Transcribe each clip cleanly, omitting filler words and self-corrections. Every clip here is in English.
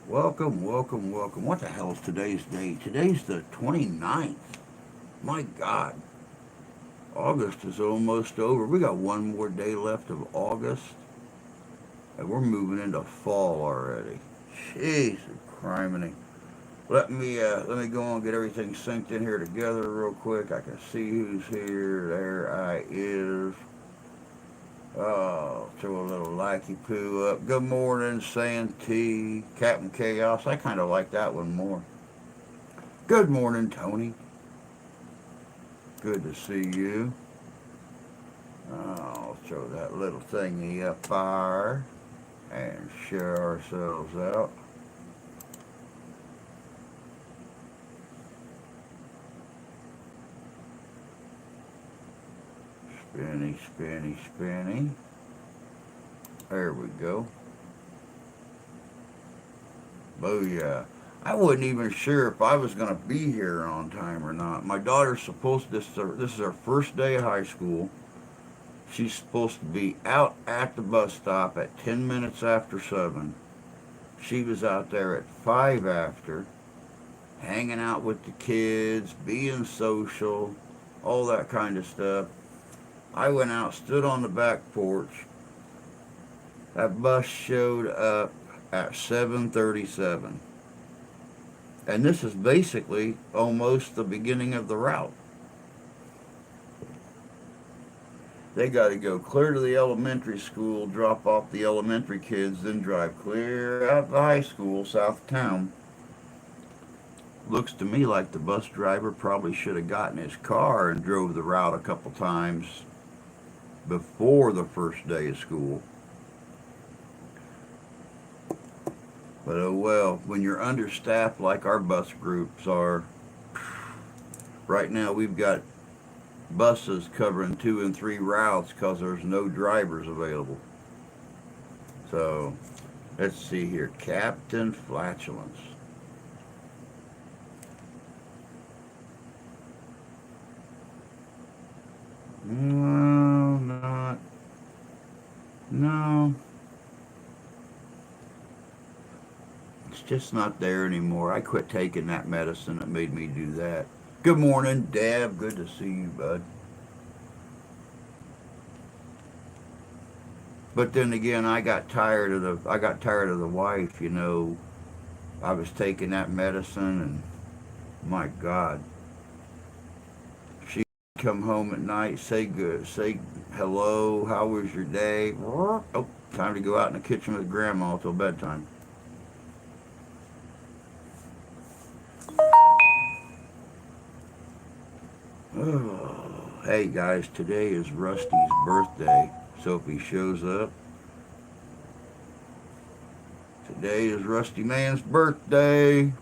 Welcome, welcome, welcome. What the hell is today's date? Today's the 29th. My God, August is almost over. We got one more day left of August, and we're moving into fall already. Jeez, criminy. Let me go on and get everything synced in here together real quick. I can see who's here. There I is. Oh, throw a little likey poo up. Good morning, Santee, Captain Chaos. I kind of like that one more. Good morning, Tony. Good to see you. I'll throw that little thingy up there and share ourselves out. Spinny, spinny, spinny. There we go. Booyah. I wasn't even sure if I was going to be here on time or not. My daughter's supposed to, this is her first day of high school. She's supposed to be out at the bus stop at 10 minutes after 7. She was out there at 5 after, hanging out with the kids, being social, all that kind of stuff. I went out, stood on the back porch. That bus showed up at 7:37. And this is basically almost the beginning of the route. They got to go clear to the elementary school, drop off the elementary kids, then drive clear out the high school south of town. Looks to me like the bus driver probably should have gotten his car and drove the route a couple times before the first day of school. But oh well, when you're understaffed like our bus groups are, right now we've got buses covering 2 and 3 routes because there's no drivers available. So let's see here, Captain Flatulence. No, not. No. It's just not there anymore. I quit taking that medicine that made me do that. Good morning, Deb. Good to see you, bud. But then again, I got tired of the wife. I was taking that medicine, and my God, she come home at night, say hello, how was your day? Oh, time to go out in the kitchen with grandma till bedtime. Oh, hey guys, today is Rusty's birthday. So if he shows up, today is Rusty Man's birthday.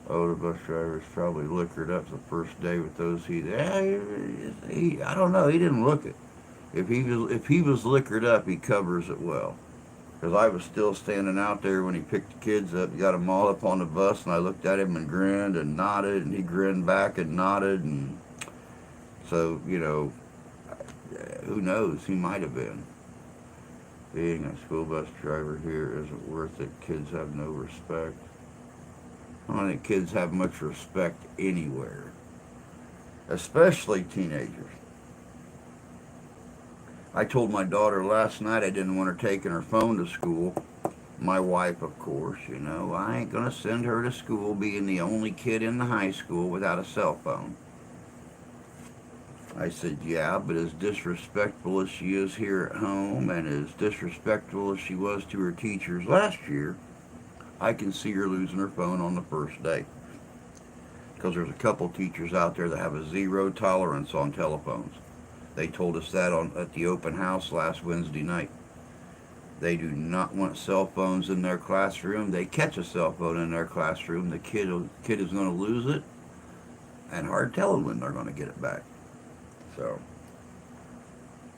Oh, the bus driver's probably liquored up the first day with those I don't know. He didn't look it. If he was liquored up, he covers it well. Because I was still standing out there when he picked the kids up, got them all up on the bus, and I looked at him and grinned and nodded, and he grinned back and nodded, and so who knows? He might have been. Being a school bus driver here isn't worth it. Kids have no respect. I don't think kids have much respect anywhere, especially teenagers. I told my daughter last night I didn't want her taking her phone to school. My wife, of course, I ain't going to send her to school being the only kid in the high school without a cell phone. I said, yeah, but as disrespectful as she is here at home and as disrespectful as she was to her teachers last year, I can see her losing her phone on the first day. Because there's a couple teachers out there that have a zero tolerance on telephones. They told us that at the open house last Wednesday night. They do not want cell phones in their classroom. They catch a cell phone in their classroom, the kid is going to lose it, and hard telling when they're going to get it back. So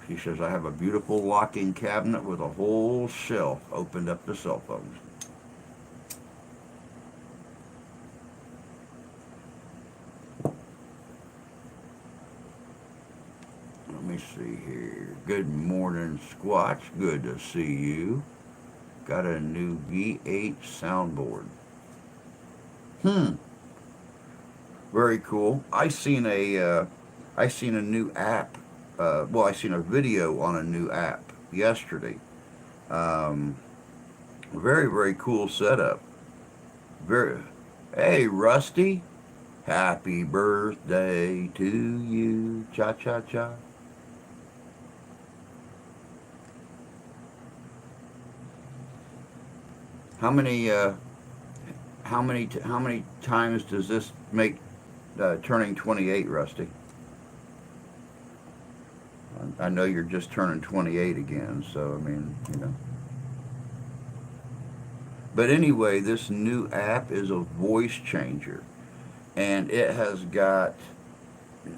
she says, I have a beautiful walk-in cabinet with a whole shelf opened up to cell phones. Let me see here. Good morning, Squatch. Good to see you. got a new V8 soundboard. Hmm. Very cool. I seen a new app. Well, I seen a video on a new app yesterday. Um, very cool setup. Very. Hey, Rusty. Happy birthday to you. Cha cha cha. How many how many times does this make turning 28, Rusty? I know you're just turning 28 again, so I mean, you know. But anyway, this new app is a voice changer, and it has got.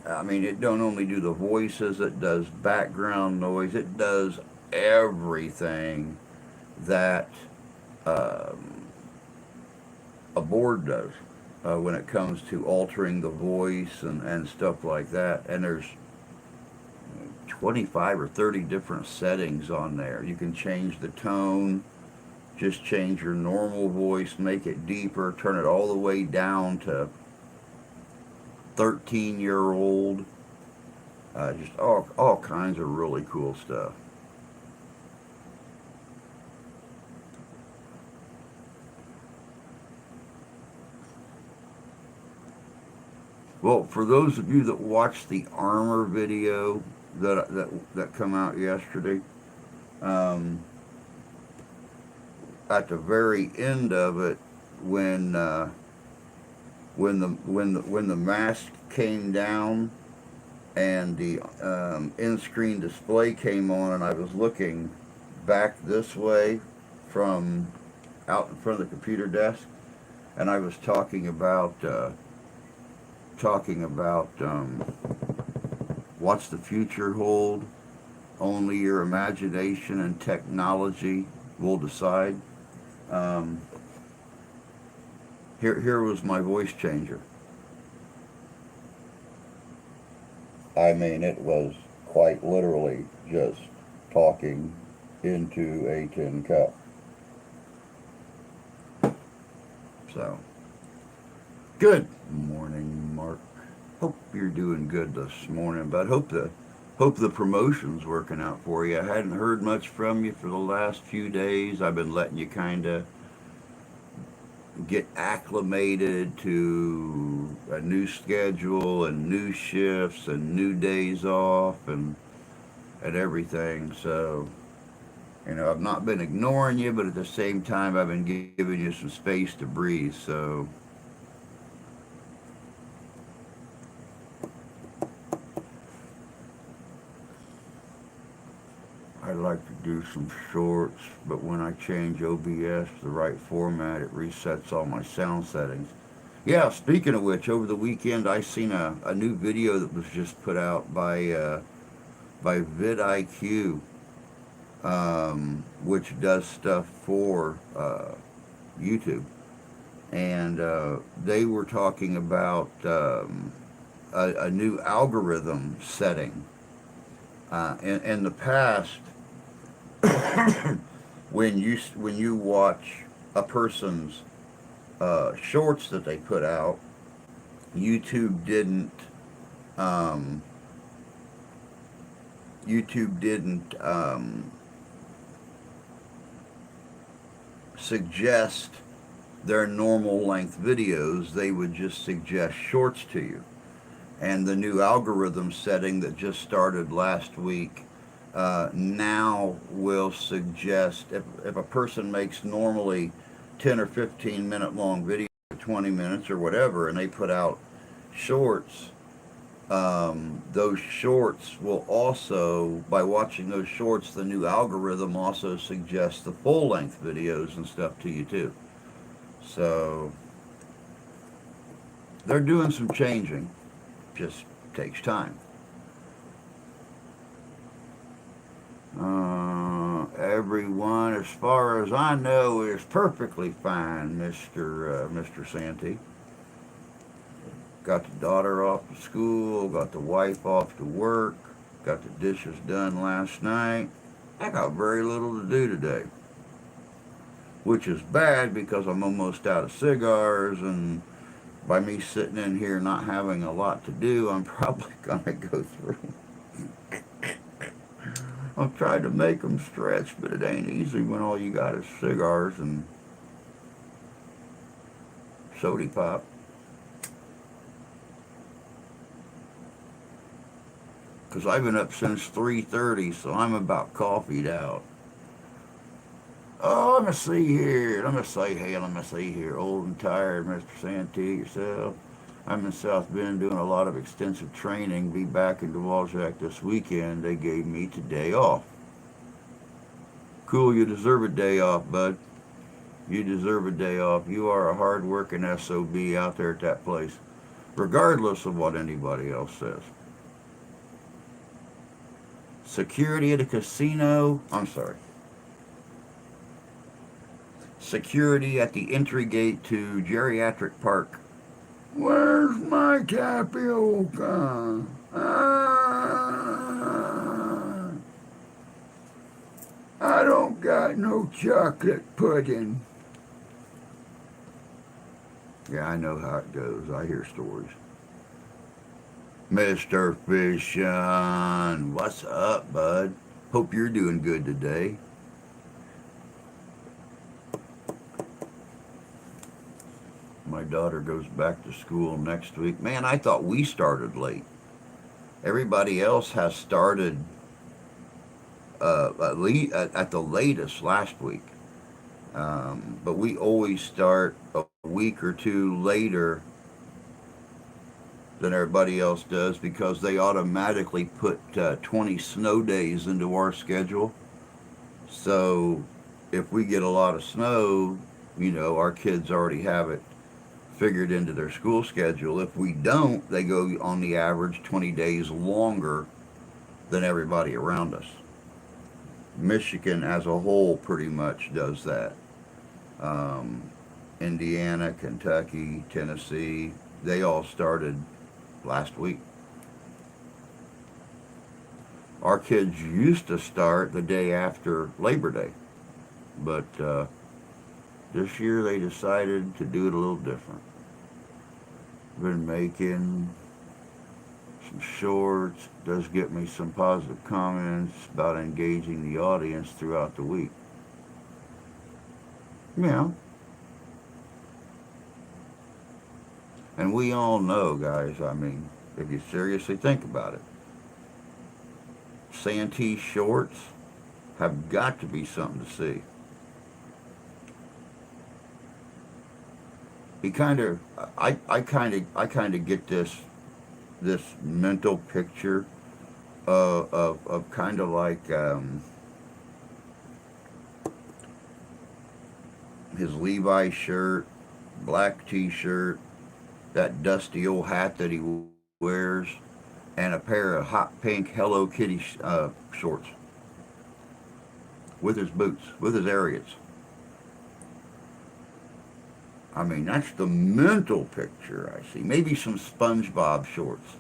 I mean, it don't only do the voices; it does background noise. It does everything that um, a board does when it comes to altering the voice and stuff like that. And there's 25 or 30 different settings on there. You can change the tone, just change your normal voice, make it deeper, turn it all the way down to 13-year-old. Just all kinds of really cool stuff. Well, for those of you that watched the armor video that come out yesterday, um, at the very end of it, when when the mask came down and the in-screen display came on, and I was looking back this way from out in front of the computer desk, and I was talking about what's the future hold. Only your imagination and technology will decide. Um, here was my voice changer. I mean, it was quite literally just talking into a tin cup. So, good morning, Mark. Hope you're doing good this morning, but hope the promotion's working out for you. I hadn't heard much from you for the last few days. I've been letting you kind of get acclimated to a new schedule and new shifts and new days off and everything. So, you know, I've not been ignoring you, but at the same time, I've been giving you some space to breathe. So, I like to do some shorts, but when I change OBS to the right format, it resets all my sound settings. Yeah, speaking of which, over the weekend I seen a new video that was just put out by vidIQ, which does stuff for YouTube, and they were talking about a new algorithm setting. In the past, when you watch a person's shorts that they put out, YouTube didn't um, YouTube didn't suggest their normal length videos. They would just suggest shorts to you. And the new algorithm setting that just started last week now will suggest if a person makes normally 10 or 15 minute long videos, 20 minutes or whatever, and they put out shorts, those shorts will also, by watching those shorts, the new algorithm also suggests the full length videos and stuff to you too. So they're doing some changing, just takes time. Everyone, as far as I know, is perfectly fine, Mr. Santee. Got the daughter off to school, got the wife off to work, got the dishes done last night. I got very little to do today. which is bad because I'm almost out of cigars, and by me sitting in here not having a lot to do, I'm probably going to go through. I'm trying to make them stretch, but it ain't easy when all you got is cigars and sody pop. Because I've been up since 3:30, so I'm about coffeeed out. Oh, let me see here. Let me say, hey, let me see here. Old and tired, Mr. Santee, yourself. I'm in South Bend doing a lot of extensive training. Be back in Dvorak this weekend. They gave me today off. Cool, you deserve a day off, bud. You deserve a day off. You are a hard-working SOB out there at that place, regardless of what anybody else says. Security at a casino. I'm sorry. Security at the entry gate to Geriatric Park. Where's my tapioca? I don't got no chocolate pudding. Yeah, I know how it goes. I hear stories. Mr. Fishin, what's up, bud? Hope you're doing good today. My daughter goes back to school next week. Man, I thought we started late. Everybody else has started at the latest last week. But we always start a week or two later than everybody else does because they automatically put 20 snow days into our schedule. So if we get a lot of snow, our kids already have it figured into their school schedule. If we don't, they go on the average 20 days longer than everybody around us. Michigan as a whole pretty much does that. Indiana, Kentucky, Tennessee, they all started last week. Our kids used to start the day after Labor Day, but this year they decided to do it a little different. Been making some shorts, does get me some positive comments about engaging the audience throughout the week. Yeah. And we all know, guys, I mean, if you seriously think about it, Santee shorts have got to be something to see. He kind of, I kind of get this mental picture of kind of like his Levi shirt, black T-shirt, that dusty old hat that he wears, and a pair of hot pink Hello Kitty shorts with his boots, with his Ariats. I mean, that's the mental picture I see. Maybe some SpongeBob shorts.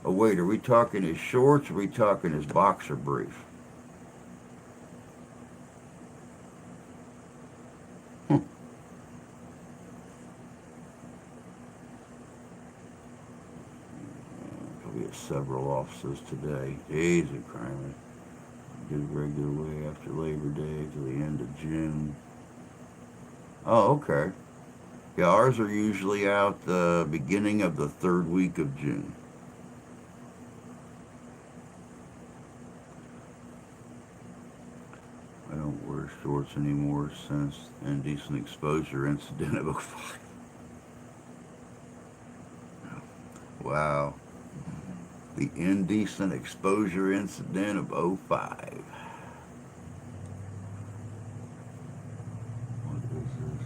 Oh, wait, are we talking his shorts or are we talking his boxer briefs? I'll be at several offices today. Easy, crime. Do regular way after Labor Day to the end of June. Oh, okay. Yeah, ours are usually out the beginning of the third week of June. I don't wear shorts anymore since indecent exposure incident of '05. Wow. The indecent exposure incident of '05. What is this?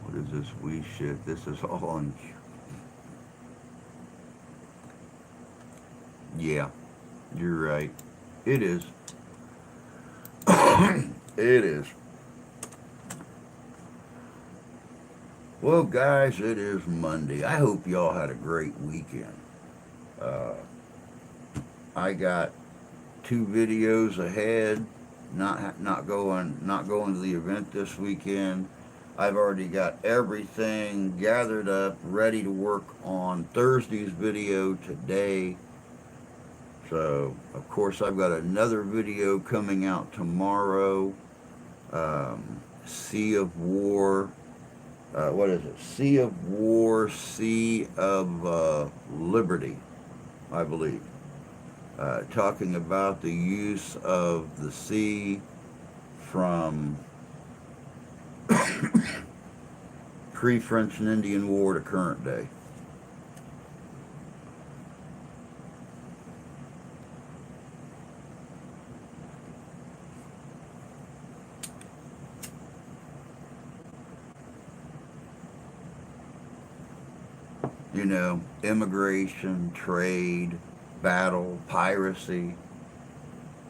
What is this wee shit? This is all on. Yeah, you're right. It is. It is. Well, guys, it is Monday. I hope y'all had a great weekend. Uh, I got 2 videos ahead. Not going to the event this weekend. I've already got everything gathered up, ready to work on Thursday's video today. So, of course, I've got another video coming out tomorrow. Sea of War. What is it? Sea of War, Sea of Liberty, I believe. Talking about the use of the sea from pre-French and Indian War to current day. You know, immigration, trade, battle, piracy,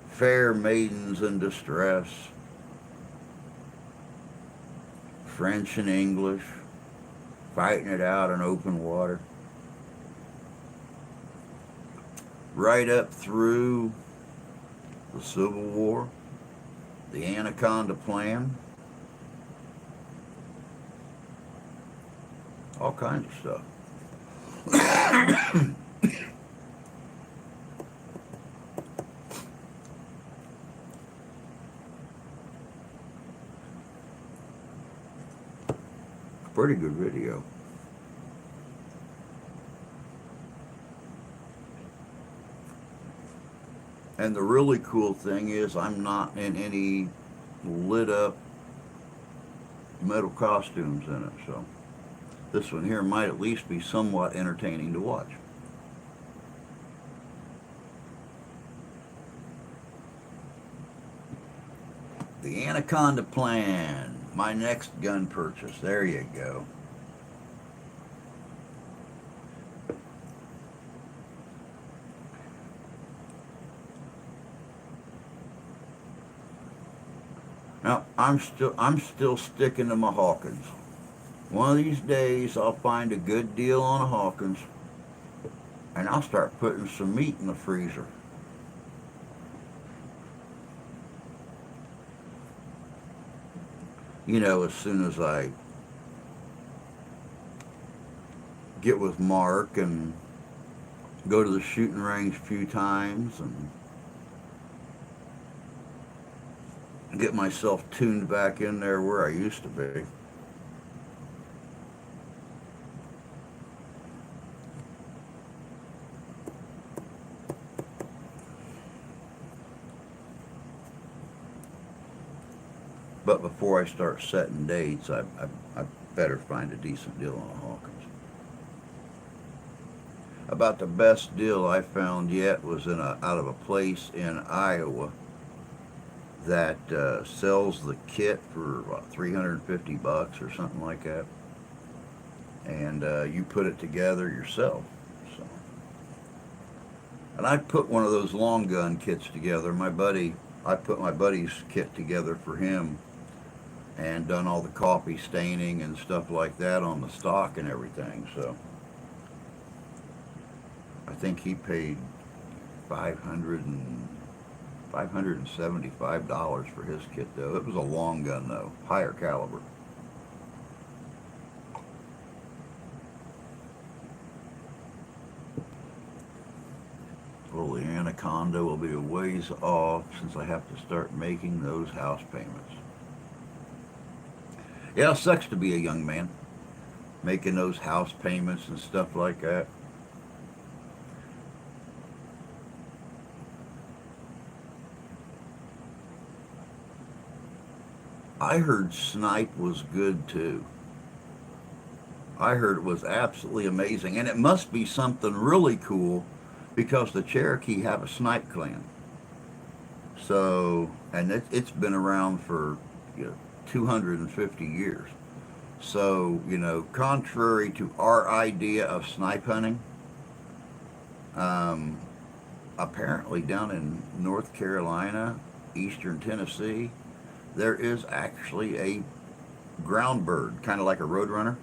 fair maidens in distress, French and English, fighting it out in open water, right up through the Civil War, the Anaconda Plan, all kinds of stuff. Pretty good video. And the really cool thing is I'm not in any lit up metal costumes in it, so this one here might at least be somewhat entertaining to watch. The Anaconda Plan, my next gun purchase. There you go. Now, I'm still sticking to my Hawkins. One of these days, I'll find a good deal on a Hawkins, and I'll start putting some meat in the freezer. You know, as soon as I get with Mark and go to the shooting range a few times and get myself tuned back in there where I used to be. But before I start setting dates, I better find a decent deal on a Hawkins. About the best deal I found yet was out of a place in Iowa that sells the kit for about $350 or something like that, and you put it together yourself. So, and I put one of those long gun kits together. I put my buddy's kit together for him, and done all the coffee staining and stuff like that on the stock and everything. So I think he paid $575 for his kit, though. It was a long gun, though, higher caliber. Well, the Anaconda will be a ways off since I have to start making those house payments. Yeah, it sucks to be a young man, making those house payments and stuff like that. I heard snipe was good too. I heard it was absolutely amazing, and it must be something really cool because the Cherokee have a snipe clan. So, and it's been around for 250 years. So, contrary to our idea of snipe hunting, apparently down in North Carolina, eastern Tennessee, there is actually a ground bird, kind of like a roadrunner.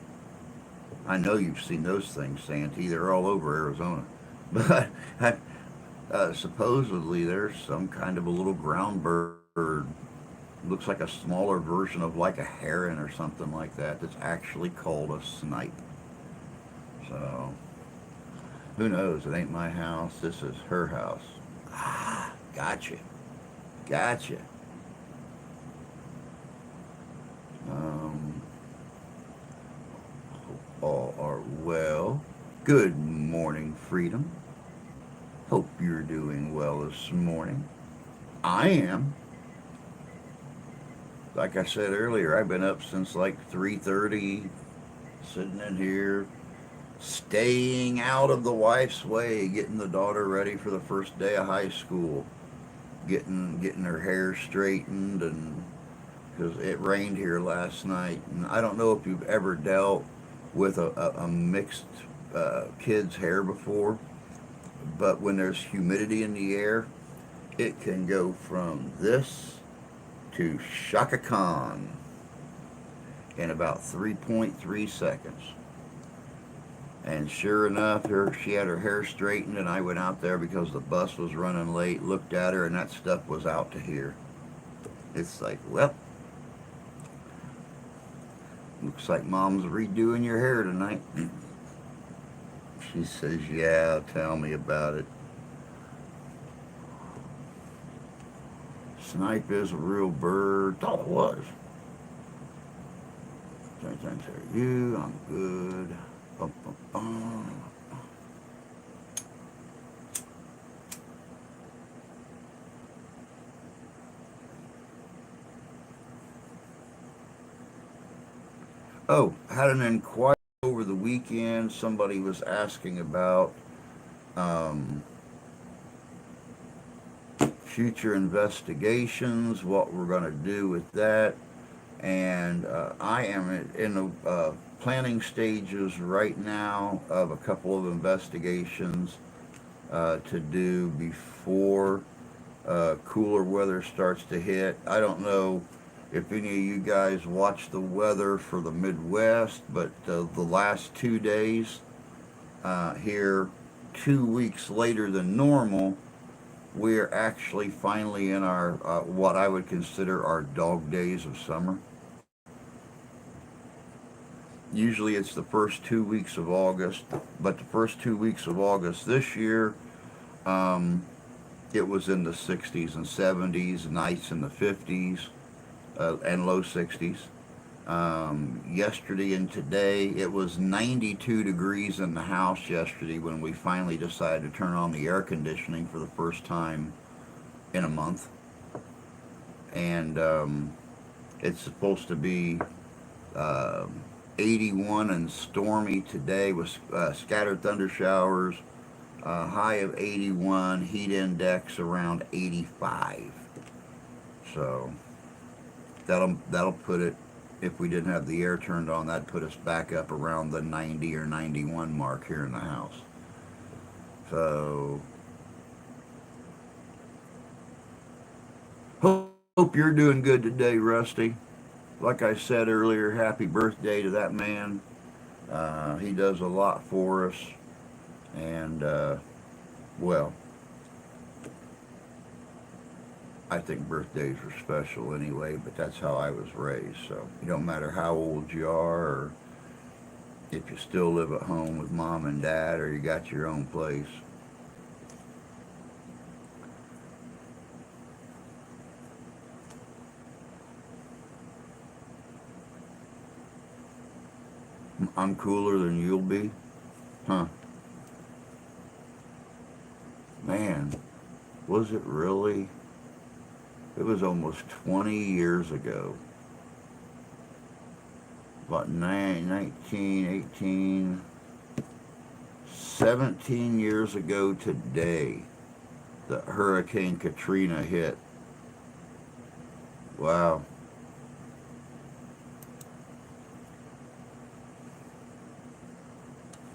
I know you've seen those things, Santee. They're all over Arizona. But Supposedly there's some kind of a little ground bird. Looks like a smaller version of like a heron or something like that. That's actually called a snipe. So who knows? It ain't my house. This is her house. Ah, gotcha. Gotcha. Um, all are well. Good morning, Freedom. Hope you're doing well this morning. I am. Like I said earlier, I've been up since like 3:30, sitting in here, staying out of the wife's way, getting the daughter ready for the first day of high school, getting her hair straightened, and because it rained here last night, and I don't know if you've ever dealt with a mixed kid's hair before, but when there's humidity in the air, it can go from this to Shaka Khan in about 3.3 seconds. And sure enough, she had her hair straightened, and I went out there because the bus was running late, looked at her, and that stuff was out to here. It's like, well, looks like Mom's redoing your hair tonight. She says, yeah, tell me about it. Snipe is a real bird. Thought it was. Thanks to you, I'm good. Bum, bum, bum. Oh, had an inquiry over the weekend. Somebody was asking about um, future investigations, what we're going to do with that. And I am in the planning stages right now of a couple of investigations to do before cooler weather starts to hit. I don't know if any of you guys watch the weather for the Midwest, but the last 2 days here, 2 weeks later than normal, we're actually finally in our what I would consider our dog days of summer. Usually it's the first 2 weeks of August, but the first 2 weeks of August this year, um, it was in the 60s and 70s, nights in the 50s and low 60s. Yesterday and today, it was 92 degrees in the house yesterday when we finally decided to turn on the air conditioning for the first time in a month. And it's supposed to be uh, 81 and stormy today with scattered thunder showers, high of 81, heat index around 85. So that'll put it, if we didn't have the air turned on, that'd put us back up around the 90 or 91 mark here in the house. So hope you're doing good today, Rusty. Like I said earlier, happy birthday to that man. He does a lot for us, and well, I think birthdays are special anyway, but that's how I was raised. So it don't matter how old you are, or if you still live at home with mom and dad, or you got your own place. I'm cooler than you'll be? Huh. Man, was it really? It was almost 20 years ago. About 19, 18, 17 years ago today that Hurricane Katrina hit. Wow.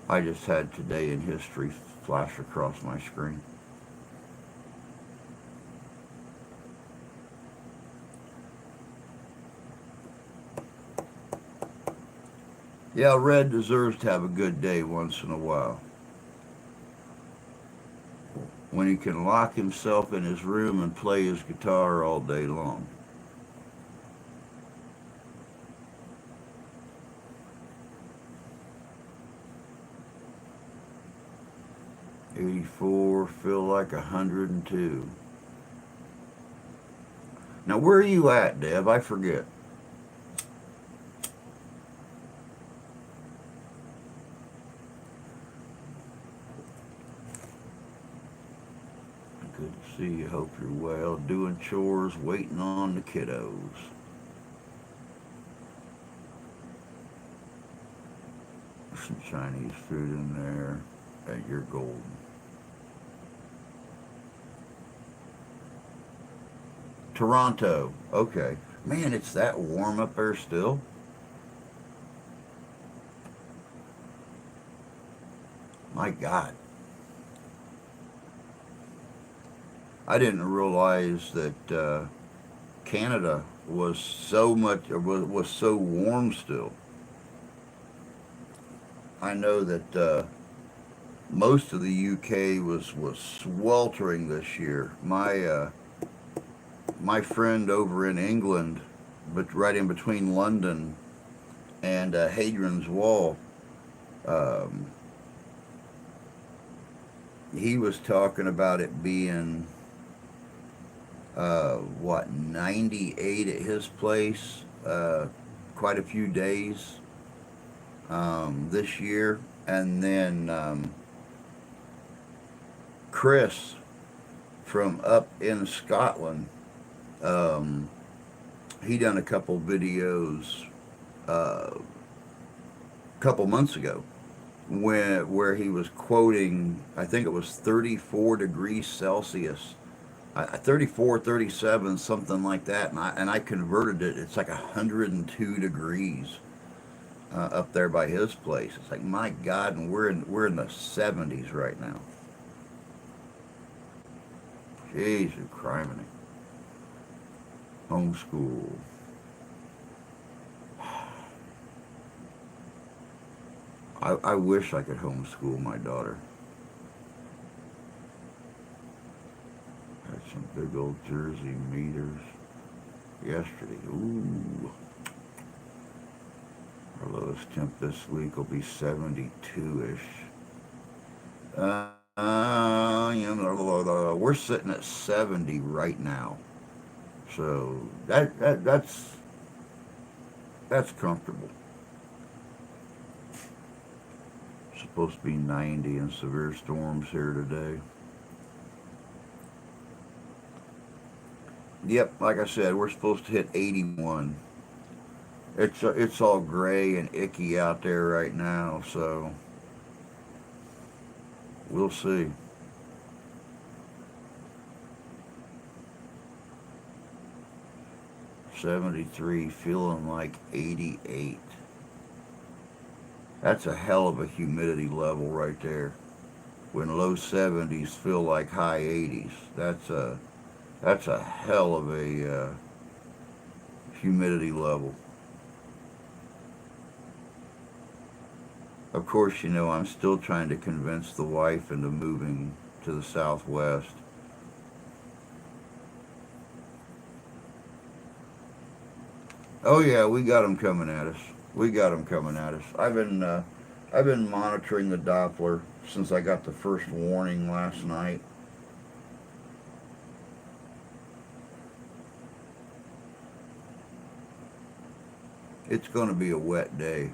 I just had today in history flash across my screen. Yeah, Red deserves to have a good day once in a while. when he can lock himself in his room and play his guitar all day long. 84, feel like 102. Now, where are you at, Deb? I forget. Good to see you. Hope you're well. Doing chores, waiting on the kiddos. There's some Chinese food in there. And you're golden. Toronto. Okay. Man, it's that warm up there still. My God. I didn't realize that Canada was so much was so warm still. I know that most of the UK was sweltering this year. My friend over in England, but right in between London and Hadrian's Wall, um, he was talking about it being 98 at his place, quite a few days this year. And then Chris from up in Scotland, um, he done a couple videos a couple months ago where he was quoting, I think it was 34 degrees Celsius, 34, 37, something like that, and I converted it. It's like 102 degrees up there by his place. It's like, my God, and we're in the 70s right now. Jeez, you criminy. Homeschool. I wish I could homeschool my daughter. Had some big old Jersey meters yesterday. Ooh. Our lowest temp this week will be 72-ish. We're sitting at 70 right now. So that's comfortable. Supposed to be 90 and severe storms here today. Yep, like I said, we're supposed to hit 81. It's all gray and icky out there right now, so we'll see. '73, feeling like 88. That's a hell of a humidity level right there. When low 70s feel like high 80s, that's a hell of a humidity level. Of course, I'm still trying to convince the wife into moving to the Southwest. Oh yeah, we got them coming at us. We got them coming at us. I've been monitoring the Doppler since I got the first warning last night. It's going to be a wet day.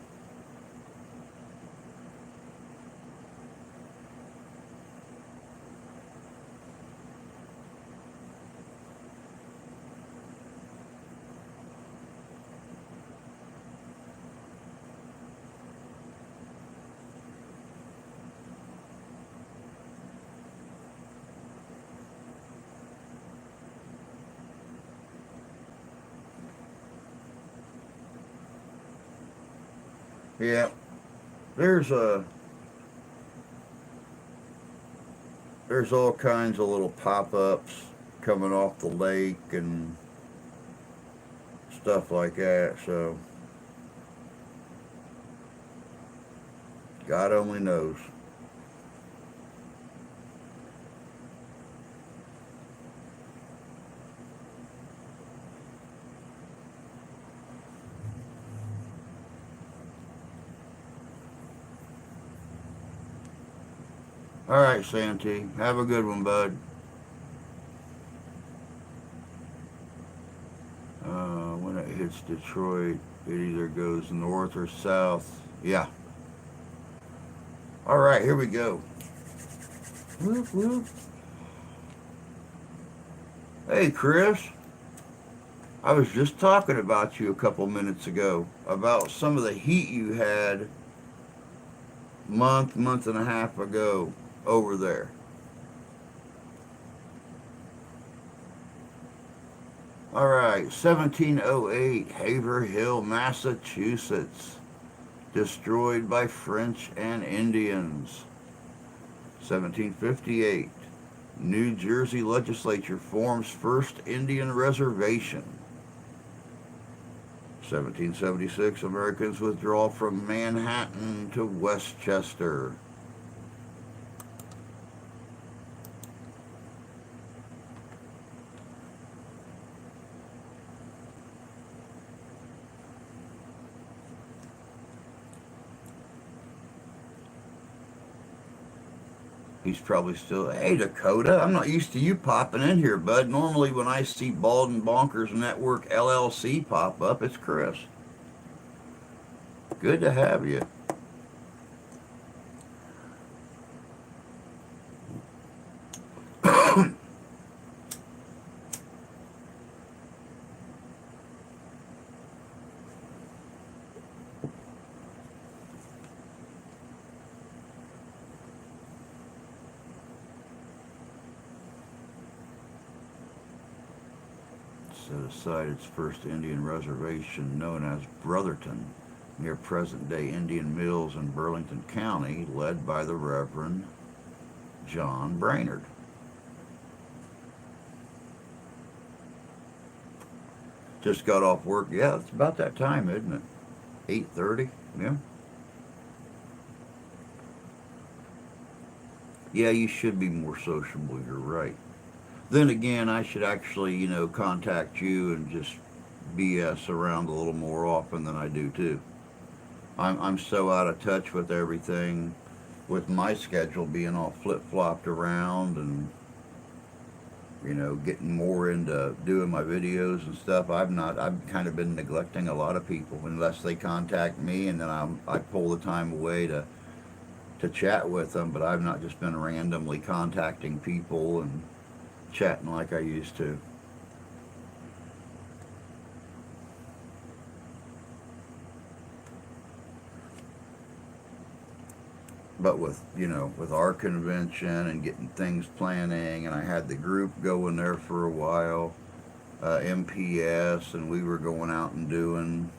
Yeah, there's a there's all kinds of little pop-ups coming off the lake and stuff like that. So God only knows. All right, Santee. Have a good one, bud. When it hits Detroit, it either goes north or south. Yeah. All right, here we go. Whoop, whoop. Hey, Chris. I was just talking about you a couple minutes ago about some of the heat you had month and a half ago over there. All right, 1708, Haverhill, Massachusetts, destroyed by French and Indians. 1758, New Jersey legislature forms first Indian reservation. 1776, Americans withdraw from Manhattan to Westchester. He's probably still, hey, Dakota, I'm not used to you popping in here, bud. Normally when I see Bald and Bonkers Network LLC pop up, it's Chris. Good to have you. Set aside its first Indian reservation known as Brotherton, near present-day Indian Mills in Burlington County, led by the Reverend John Brainerd. Just got off work. Yeah, it's about that time, isn't it? 8:30. Yeah. Yeah, you should be more sociable. You're right. Then again, I should actually, contact you and just BS around a little more often than I do too. I'm so out of touch with everything, with my schedule being all flip flopped around and getting more into doing my videos and stuff. I've kind of been neglecting a lot of people unless they contact me, and then I pull the time away to chat with them. But I've not just been randomly contacting people and chatting like I used to. But with our convention and getting things planning, and I had the group going there for a while, MPS, and we were going out and doing,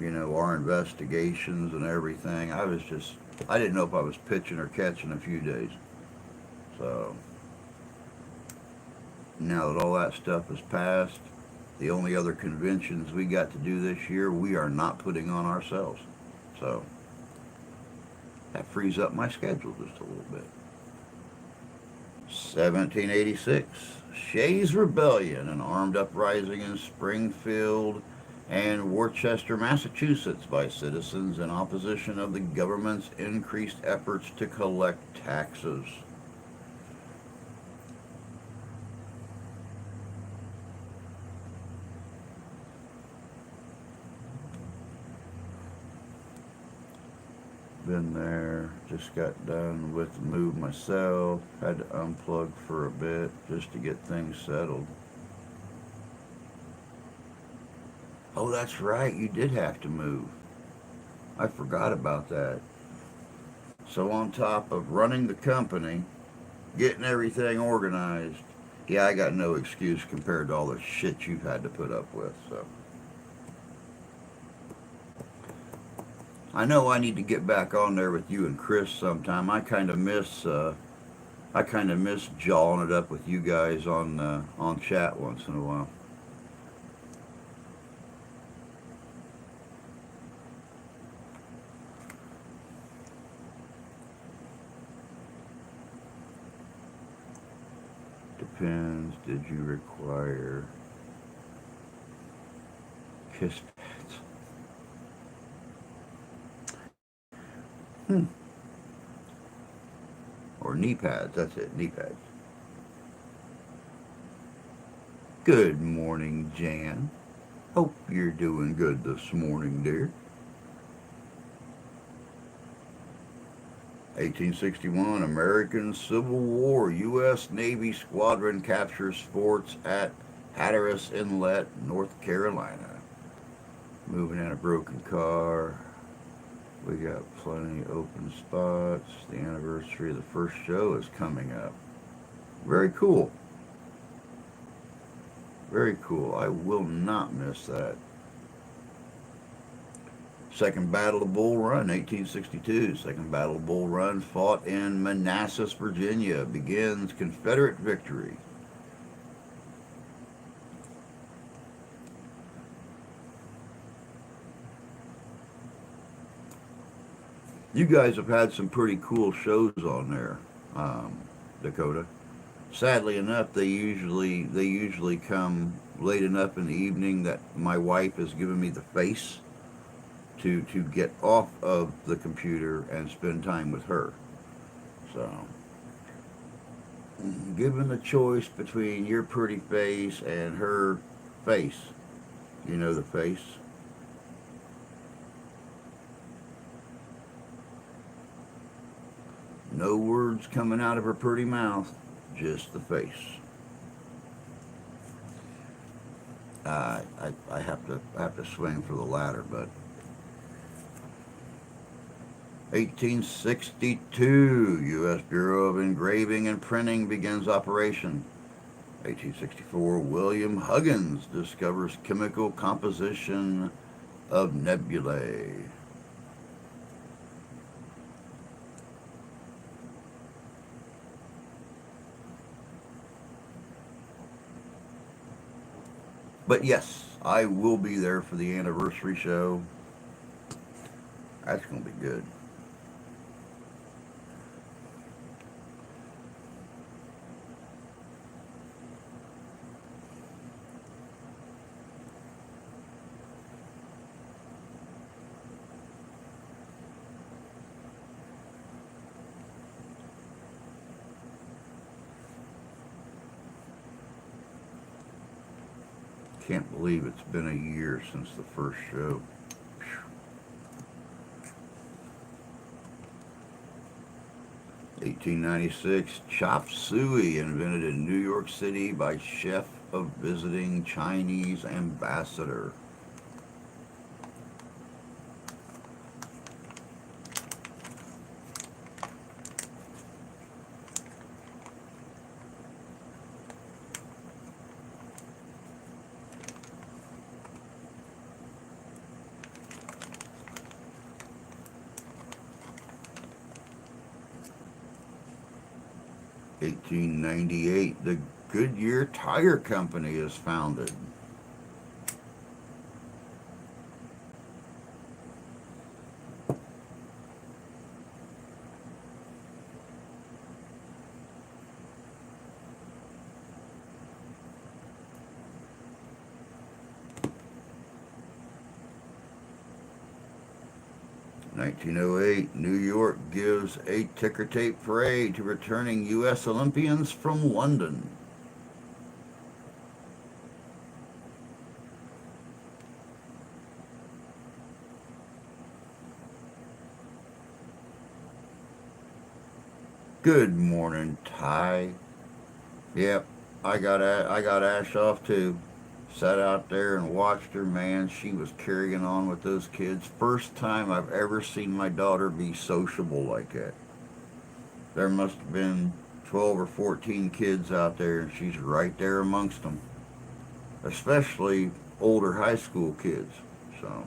our investigations and everything. I didn't know if I was pitching or catching a few days. So now that all that stuff is passed, the only other conventions we got to do this year, we are not putting on ourselves. So that frees up my schedule just a little bit. 1786, Shays' Rebellion, an armed uprising in Springfield and Worcester, Massachusetts, by citizens in opposition of the government's increased efforts to collect taxes. Been there, just got done with the move myself, had to unplug for a bit just to get things settled. Oh, that's right, you did have to move. I forgot about that. So on top of running the company, getting everything organized, yeah, I got no excuse compared to all the shit you've had to put up with, so. I know I need to get back on there with you and Chris sometime. I kind of miss jawing it up with you guys on chat once in a while. Depends. Did you require kiss pads? or knee pads. That's it, knee pads. Good morning, Jan. Hope you're doing good this morning, dear. 1861, American Civil War. U.S. Navy squadron captures forts at Hatteras Inlet, North Carolina. Moving in a broken car. We got plenty of open spots. The anniversary of the first show is coming up. Very cool. Very cool. I will not miss that. Second Battle of Bull Run, 1862. Second Battle of Bull Run, fought in Manassas, Virginia, begins Confederate victory. You guys have had some pretty cool shows on there, Dakota. Sadly enough, they usually come late enough in the evening that my wife has given me the face to get off of the computer and spend time with her. So, given the choice between your pretty face and her face, you know the face. No words coming out of her pretty mouth, just the face. I have to swing for the latter, but 1862, U.S. Bureau of Engraving and Printing begins operation. 1864, William Huggins discovers chemical composition of nebulae. But yes, I will be there for the anniversary show. That's going to be good. Can't believe it's been a year since the first show. 1896, chop suey invented in New York City by chef of visiting Chinese ambassador. 1898, the Goodyear Tire Company is founded. 1908, New York gives a ticker tape parade to returning U.S. Olympians from London. 'Good morning, Ty.' Yep, I got Ash off too. Sat out there and watched her, man. She was carrying on with those kids. First time I've ever seen my daughter be sociable like that. There must have been 12 or 14 kids out there, and she's right there amongst them. Especially older high school kids. So,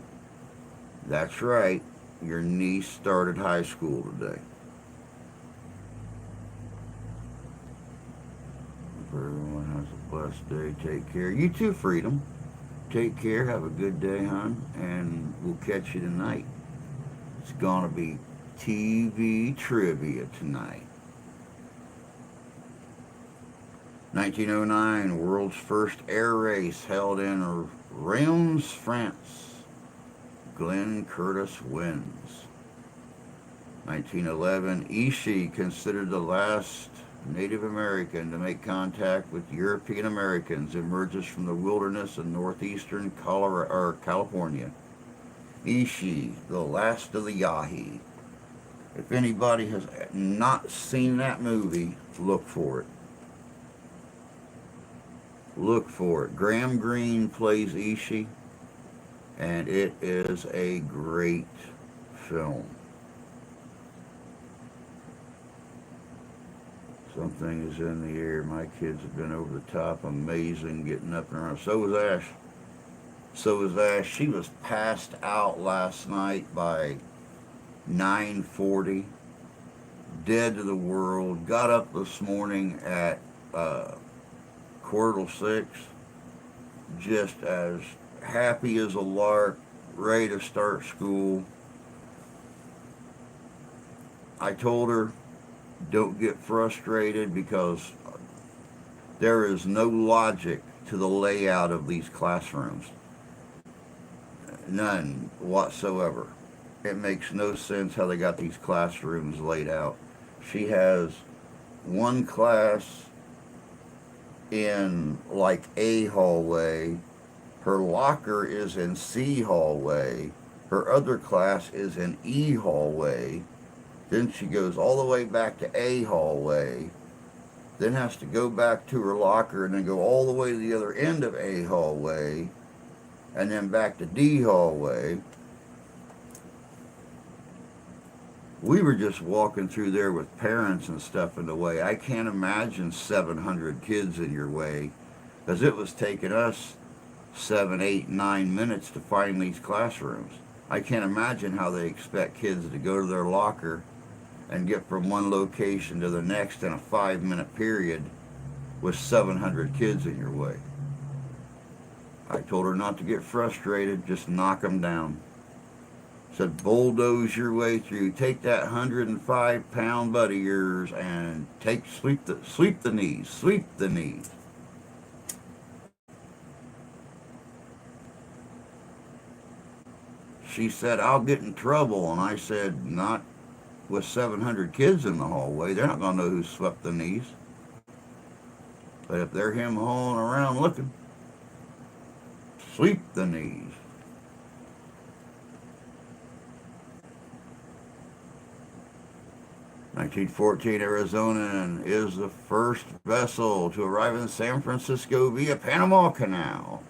that's right. Your niece started high school today. Everyone has a blessed day. Take care. You too, Freedom. Take care. Have a good day, hon. And we'll catch you tonight. It's going to be TV trivia tonight. 1909, world's first air race held in Reims, France. Glenn Curtis wins. 1911, Ishii, considered the last Native American to make contact with European Americans, emerges from the wilderness of northeastern California. Ishii, the last of the Yahi. If anybody has not seen that movie, look for it. Look for it. Graham Greene plays Ishii, and it is a great film. Something is in the air. My kids have been over the top, amazing, getting up and around. So was Ash. She was passed out last night by 9:40, dead to the world. Got up this morning at 5:45, just as happy as a lark, ready to start school. I told her, don't get frustrated, because there is no logic to the layout of these classrooms. None whatsoever. It makes no sense how they got these classrooms laid out. She has one class in like A hallway. Her locker is in C hallway. Her other class is in E hallway. Then she goes all the way back to A hallway, then has to go back to her locker and then go all the way to the other end of A hallway, and then back to D hallway. We were just walking through there with parents and stuff in the way. I can't imagine 700 kids in your way, because it was taking us 7, 8, 9 minutes to find these classrooms. I can't imagine how they expect kids to go to their locker and get from one location to the next in a 5-minute period with 700 kids in your way. I told her not to get frustrated, just knock them down. Said bulldoze your way through. Take that 105-pound butt of yours and sweep the knees. She said, I'll get in trouble. And I said, not with 700 kids in the hallway. They're not going to know who swept the knees. But if they're him-hawing around looking, sweep the knees. (1914) Arizona is the first vessel to arrive in San Francisco via Panama Canal.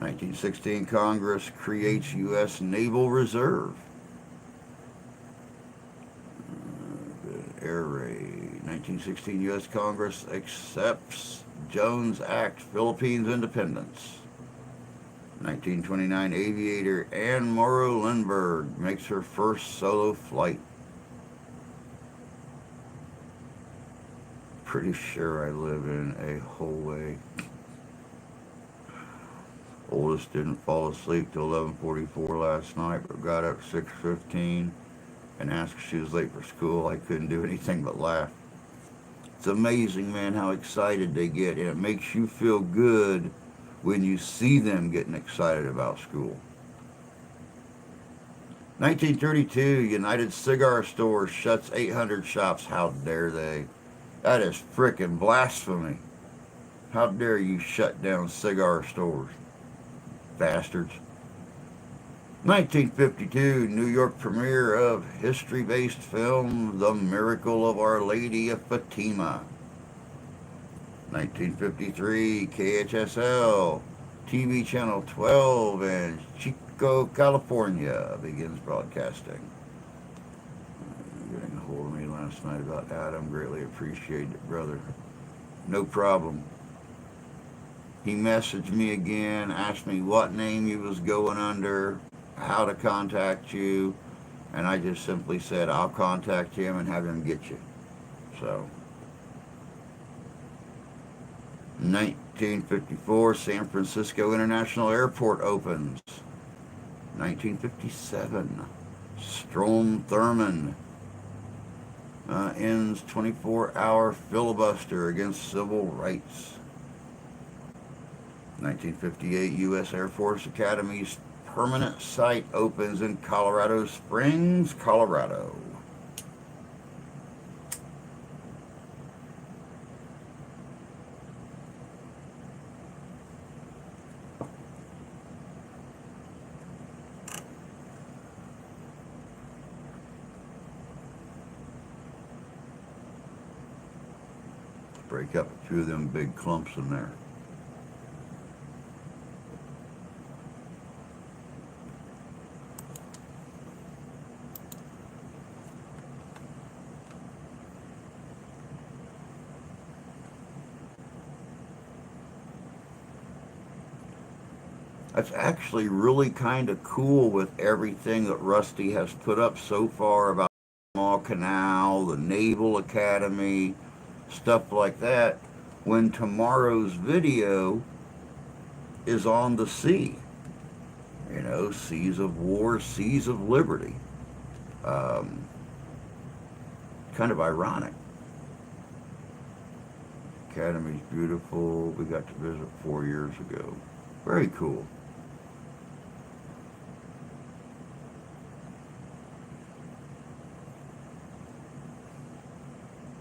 1916 Congress creates U.S. Naval Reserve. Air raid. 1916 U.S. Congress accepts Jones Act, Philippines independence. 1929 aviator Anne Morrow Lindbergh makes her first solo flight. Pretty sure I live in a hallway. Oldest didn't fall asleep till 11:44 last night, but got up 6:15 and asked if she was late for school. I couldn't do anything but laugh. It's amazing, man, how excited they get, and it makes you feel good when you see them getting excited about school. 1932, United Cigar Stores shuts 800 shops. How dare they? That is frickin' blasphemy. How dare you shut down cigar stores, bastards. 1952, New York premiere of history-based film The Miracle of Our Lady of Fatima. 1953, KHSL, TV Channel 12 in Chico, California begins broadcasting. Getting a hold of me last night about Adam. Greatly appreciate it, brother. No problem. He messaged me again, asked me what name he was going under, how to contact you, and I just simply said I'll contact him and have him get you. So, 1954, San Francisco International Airport opens. 1957, Strom Thurmond ends 24-hour filibuster against civil rights. 1958, U.S. Air Force Academy's permanent site opens in Colorado Springs, Colorado. break up a few of them big clumps in there. That's actually really kind of cool with everything that Rusty has put up so far about the Panama Canal, the Naval Academy, stuff like that, when tomorrow's video is on the sea. You know, seas of war, seas of liberty. Um, Kind of ironic. Academy's beautiful. We got to visit 4 years ago. Very cool.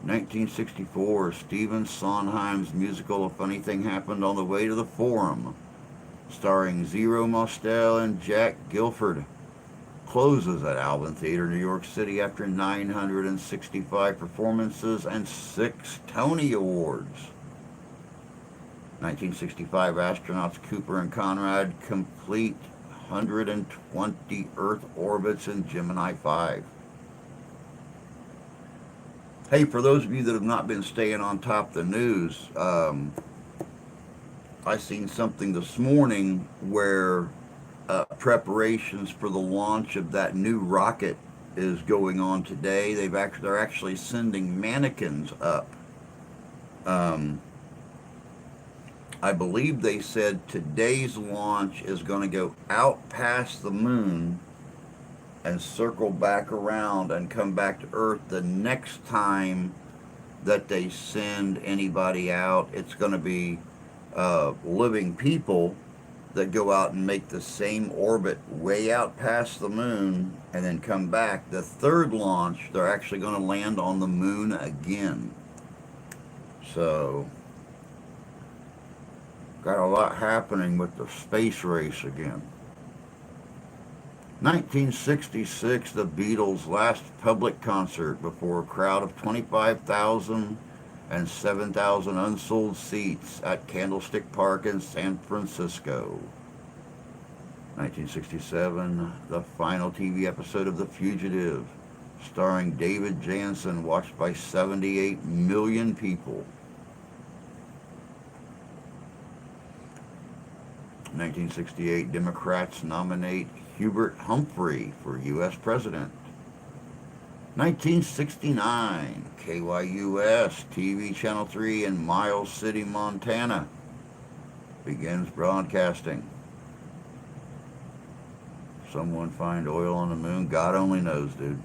"1964, Stephen Sondheim's musical A Funny Thing Happened on the Way to the Forum," starring Zero Mostel and Jack Gilford, closes at Alvin Theater, New York City after 965 performances and 6 Tony Awards. 1965, astronauts Cooper and Conrad complete 120 Earth orbits in Gemini 5. Hey, for those of you that have not been staying on top of the news, I seen something this morning where preparations for the launch of that new rocket is going on today. They're actually sending mannequins up. I believe they said today's launch is going to go out past the moon and circle back around and come back to Earth the next time that they send anybody out. It's going to be living people that go out and make the same orbit way out past the moon and then come back. The third launch, they're actually going to land on the moon again. So, got a lot happening with the space race again. 1966, the Beatles' last public concert before a crowd of 25,000 and 7,000 unsold seats at Candlestick Park in San Francisco. 1967, the final TV episode of The Fugitive, starring David Jansen, watched by 78 million people. 1968, Democrats nominate Hubert Humphrey for U.S. President. 1969, KYUS TV Channel 3 in Miles City, Montana begins broadcasting. Someone find oil on the moon? God only knows, dude.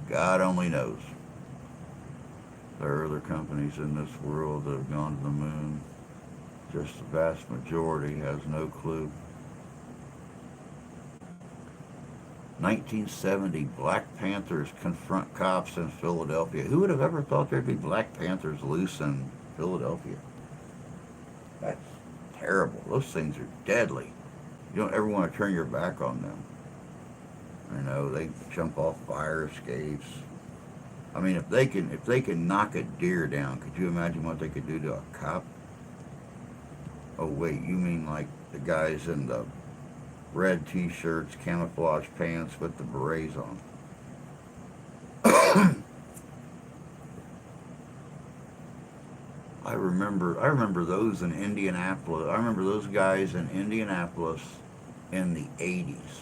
God only knows. There are other companies in this world that have gone to the moon. Just the vast majority has no clue. 1970, Black Panthers confront cops in Philadelphia. Who would have ever thought there'd be Black Panthers loose in Philadelphia? That's terrible. Those things are deadly. You don't ever want to turn your back on them. You know, they jump off fire escapes. I mean, if they can knock a deer down, could you imagine what they could do to a cop? Oh wait, you mean like the guys in the red t-shirts, camouflage pants with the berets on. I remember those in Indianapolis. I remember those guys in Indianapolis in the 80s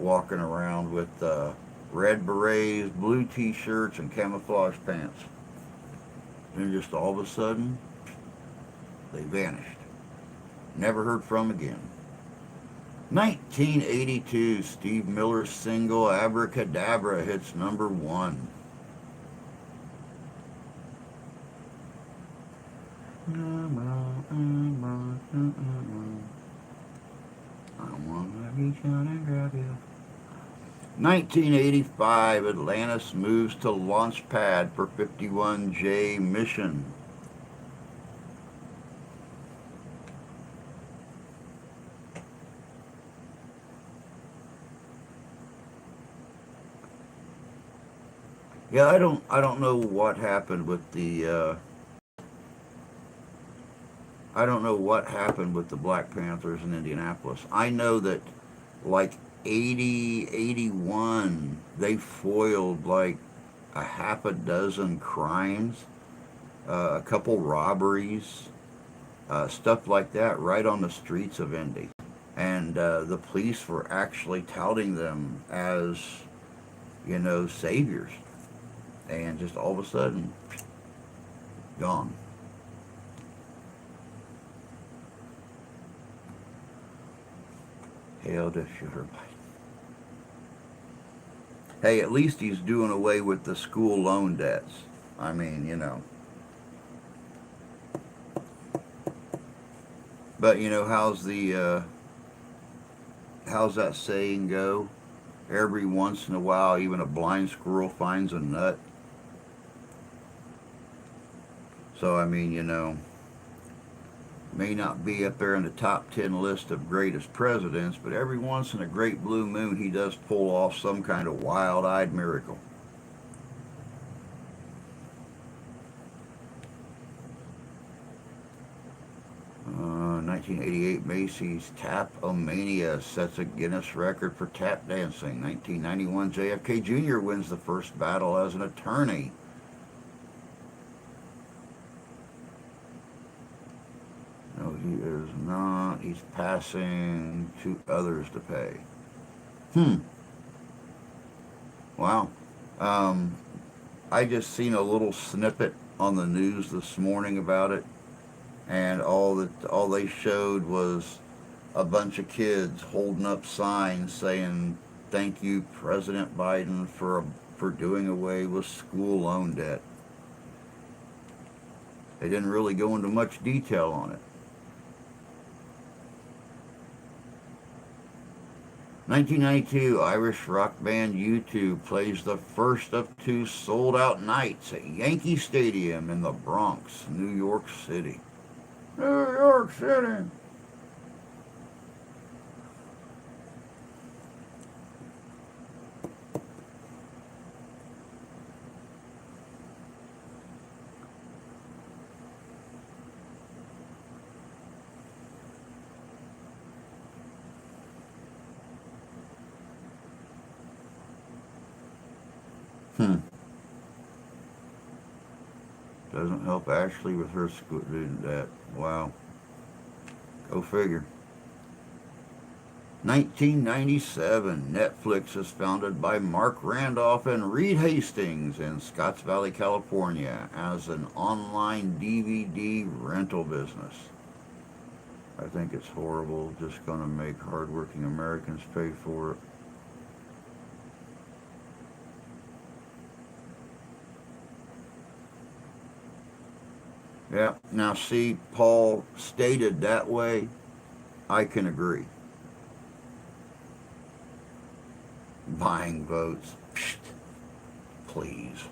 walking around with red berets, blue t-shirts, and camouflage pants. And just all of a sudden, they vanished. Never heard from again. 1982, Steve Miller's single Abracadabra hits number 1. I wanna reach out and grab you. 1985, Atlantis moves to launch pad for 51J mission. Yeah, I don't know what happened with the I don't know what happened with the Black Panthers in Indianapolis. I know that like 80, 81, they foiled like a half a dozen crimes, a couple robberies, stuff like that right on the streets of Indy. And the police were actually touting them as, saviors. And just all of a sudden, gone. Hail to Sugar Bite. Hey, at least he's doing away with the school loan debts. I mean. But how's that saying go? Every once in a while, even a blind squirrel finds a nut. So, I mean, may not be up there in the top 10 list of greatest presidents, but every once in a great blue moon, he does pull off some kind of wild-eyed miracle. Uh, 1988 Macy's Tap-O-Mania sets a Guinness record for tap dancing. 1991 JFK Jr. wins the first battle as an attorney. No, he is not. He's passing to others to pay. Wow. Um, I just seen a little snippet on the news this morning about it, and all they showed was a bunch of kids holding up signs saying, "Thank you, President Biden, for doing away with school loan debt." They didn't really go into much detail on it. 1992, Irish rock band U2 plays the first of two sold-out nights at Yankee Stadium in the Bronx, New York City. New York City. Hmm. Doesn't help Ashley with her school debt. Wow. Go figure. 1997, Netflix is founded by Mark Randolph and Reed Hastings in Scotts Valley, California, as an online DVD rental business. I think it's horrible, just going to make hardworking Americans pay for it. Yeah, now see, Paul stated that way, I can agree. Buying votes, psst, please.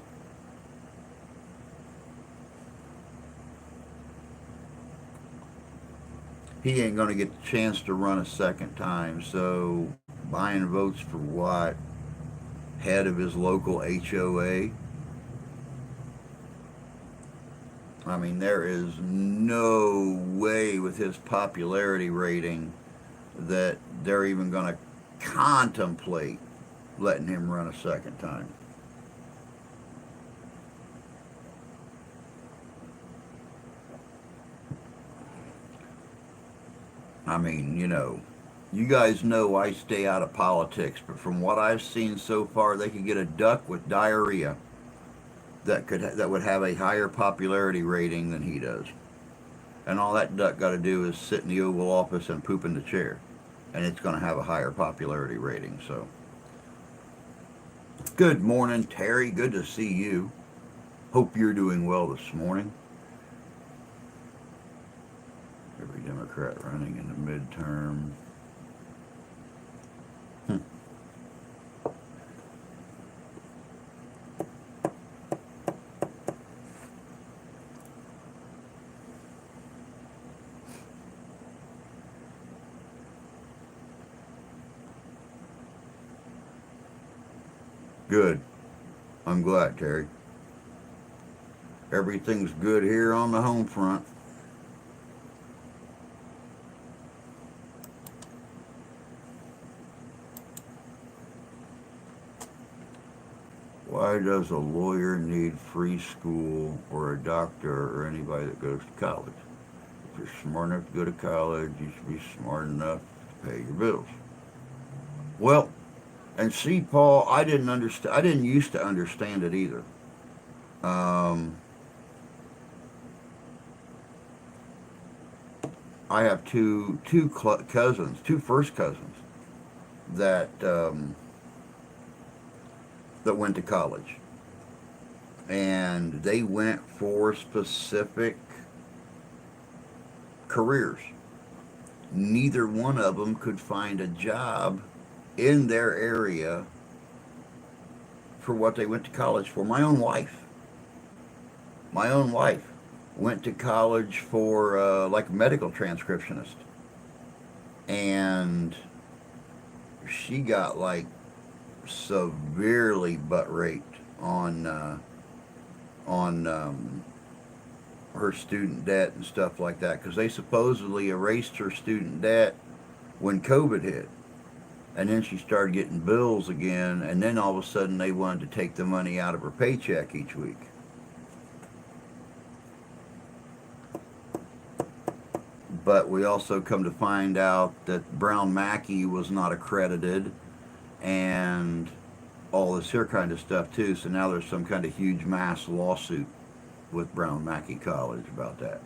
He ain't going to get the chance to run a second time, so buying votes for what? Head of his local HOA? I mean, there is no way with his popularity rating that they're even going to contemplate letting him run a second time. I mean, you guys know I stay out of politics, but from what I've seen so far, they could get a duck with diarrhea that would have a higher popularity rating than he does. And all that duck got to do is sit in the Oval Office and poop in the chair, and it's going to have a higher popularity rating. So, good morning, Terry. Good to see you. Hope you're doing well this morning. Every Democrat running in the midterm. Good. I'm glad, Terry. Everything's good here on the home front. Why does a lawyer need free school or a doctor or anybody that goes to college? If you're smart enough to go to college, you should be smart enough to pay your bills. Well, and see, Paul, I didn't understand. I didn't used to understand it either. Um, I have cousins, two first cousins that that went to college, and they went for specific careers. Neither one of them could find a job in their area for what they went to college for. My own wife went to college for like a medical transcriptionist, and she got like severely butt raped on her student debt and stuff like that because they supposedly erased her student debt when COVID hit. And then she started getting bills again, and then all of a sudden they wanted to take the money out of her paycheck each week. But we also come to find out that Brown Mackey was not accredited and all this here kind of stuff too. So now there's some kind of huge mass lawsuit with Brown Mackey College about that.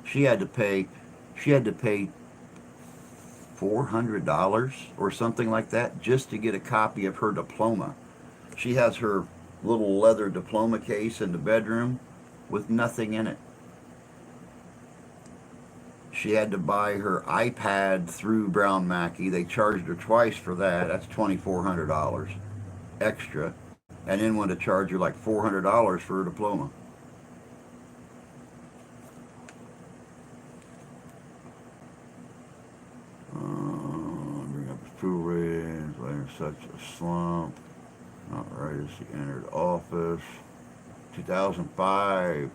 She had to pay $400 or something like that just to get a copy of her diploma. She has her little leather diploma case in the bedroom with nothing in it. She had to buy her iPad through Brown Mackey. They charged her twice for that. That's $2,400 extra. And then wanted to charge her like $400 for her diploma. Bring up his approval ratings. Later, such a slump. Not right as he entered office. 2005.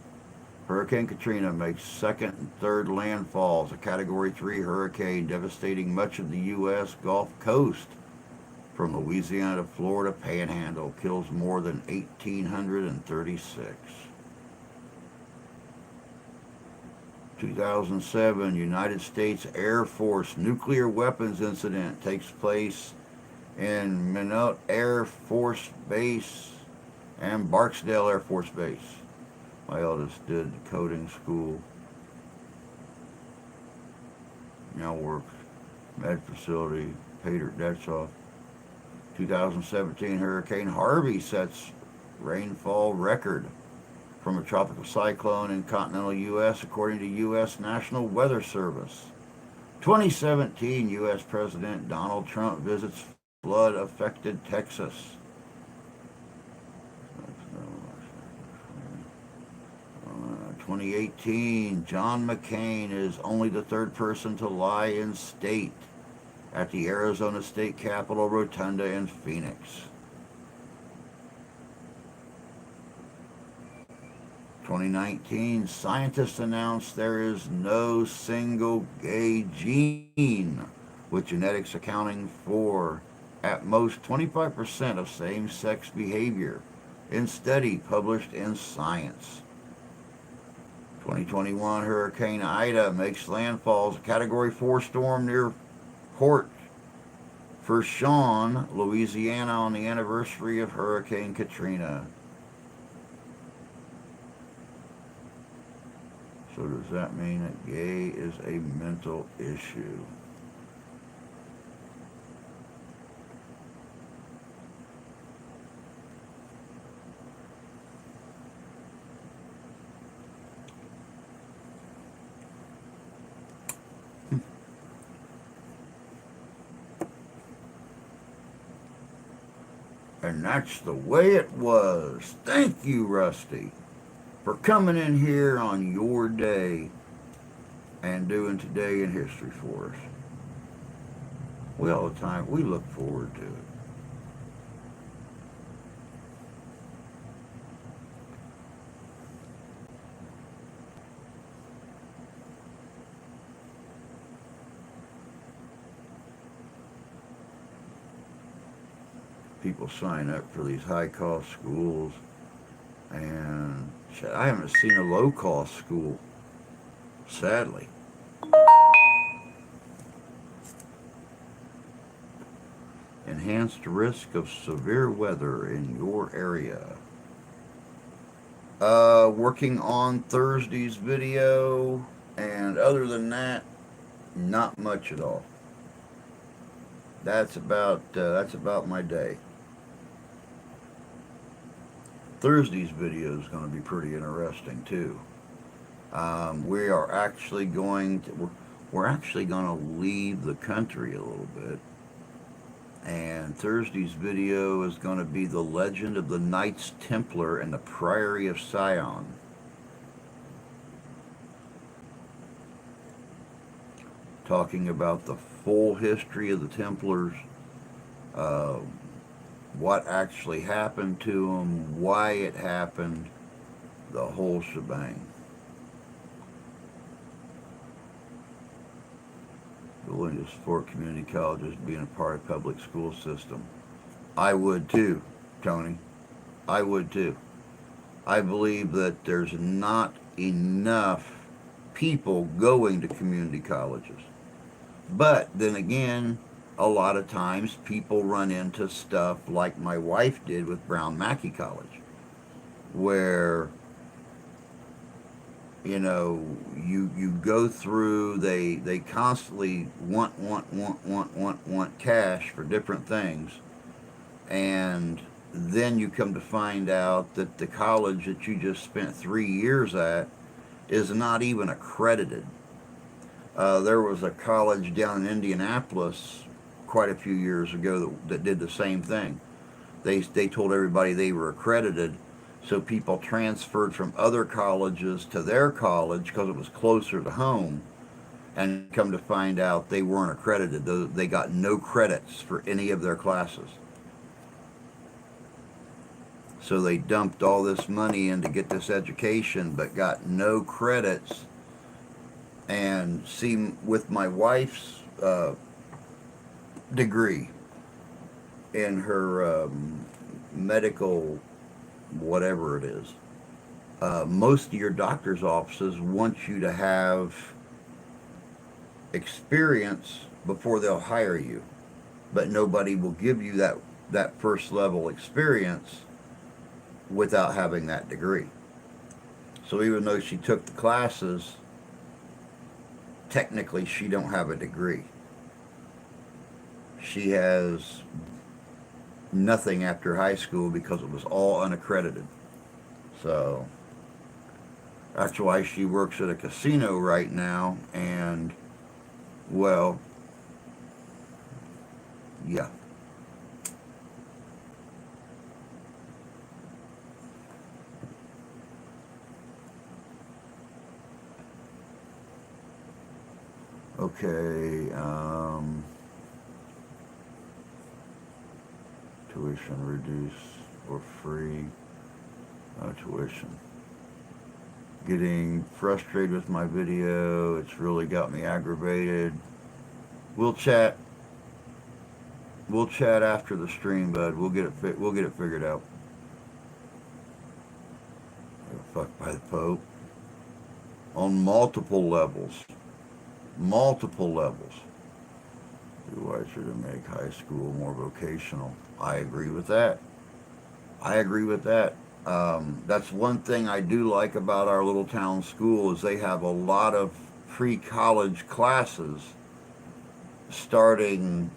Hurricane Katrina makes second and third landfalls. A Category 3 hurricane devastating much of the U.S. Gulf Coast from Louisiana to Florida Panhandle. Kills more than 1,836. 2007, United States Air Force nuclear weapons incident takes place in Minot Air Force Base and Barksdale Air Force Base. My eldest did coding school. Now works med facility. Paid her debts off. 2017 Hurricane Harvey sets rainfall record from a tropical cyclone in continental U.S. according to U.S. National Weather Service. 2017 U.S. President Donald Trump visits flood-affected Texas. 2018, John McCain is only the third person to lie in state at the Arizona State Capitol Rotunda in Phoenix. 2019, scientists announced there is no single gay gene, with genetics accounting for at most 25% of same-sex behavior in study published in Science. 2021 Hurricane Ida makes landfall as a Category 4 storm near Port Fourchon, Louisiana on the anniversary of Hurricane Katrina. So does that mean that gay is a mental issue? And that's the way it was. Thank you, Rusty, for coming in here on your day and doing Today in History for us. All the time, we look forward to it. people sign up for these high-cost schools, and I haven't seen a low-cost school, sadly. Enhanced risk of severe weather in your area. Working on Thursday's video, and other than that, not much at all. That's about my day. Thursday's video is going to be pretty interesting too. We are actually going to we're actually going to leave the country a little bit. And Thursday's video is going to be the legend of the Knights Templar and the Priory of Sion. Talking about the full history of the Templars, uh, what actually happened to them, why it happened, the whole shebang. Willing to support community colleges being a part of public school system. I would too, Tony. I would too. I believe that there's not enough people going to community colleges. But then again, a lot of times people run into stuff like my wife did with Brown Mackie College, where you go through, they constantly want cash for different things, and then you come to find out that the college that you just spent 3 years at is not even accredited. There was a college down in Indianapolis quite a few years ago that did the same thing. They told everybody they were accredited, so people transferred from other colleges to their college because it was closer to home, and come to find out they weren't accredited. They got no credits for any of their classes. So they dumped all this money in to get this education, but got no credits. And see, with my wife's degree in her medical whatever it is, most of your doctor's offices want you to have experience before they'll hire you, but nobody will give you that first level experience without having that degree. So even though she took the classes, technically she don't have a degree. She has nothing after high school because it was all unaccredited. So that's why she works at a casino right now, and well, yeah. Okay, tuition reduced or free tuition. Getting frustrated with my video. It's really got me aggravated. We'll chat. We'll chat after the stream, bud. We'll get it figured out. Fucked by the Pope on multiple levels. Multiple levels. Be wiser to make high school more vocational. I agree with that. I agree with that. That's one thing I do like about our little town school is they have a lot of pre-college classes starting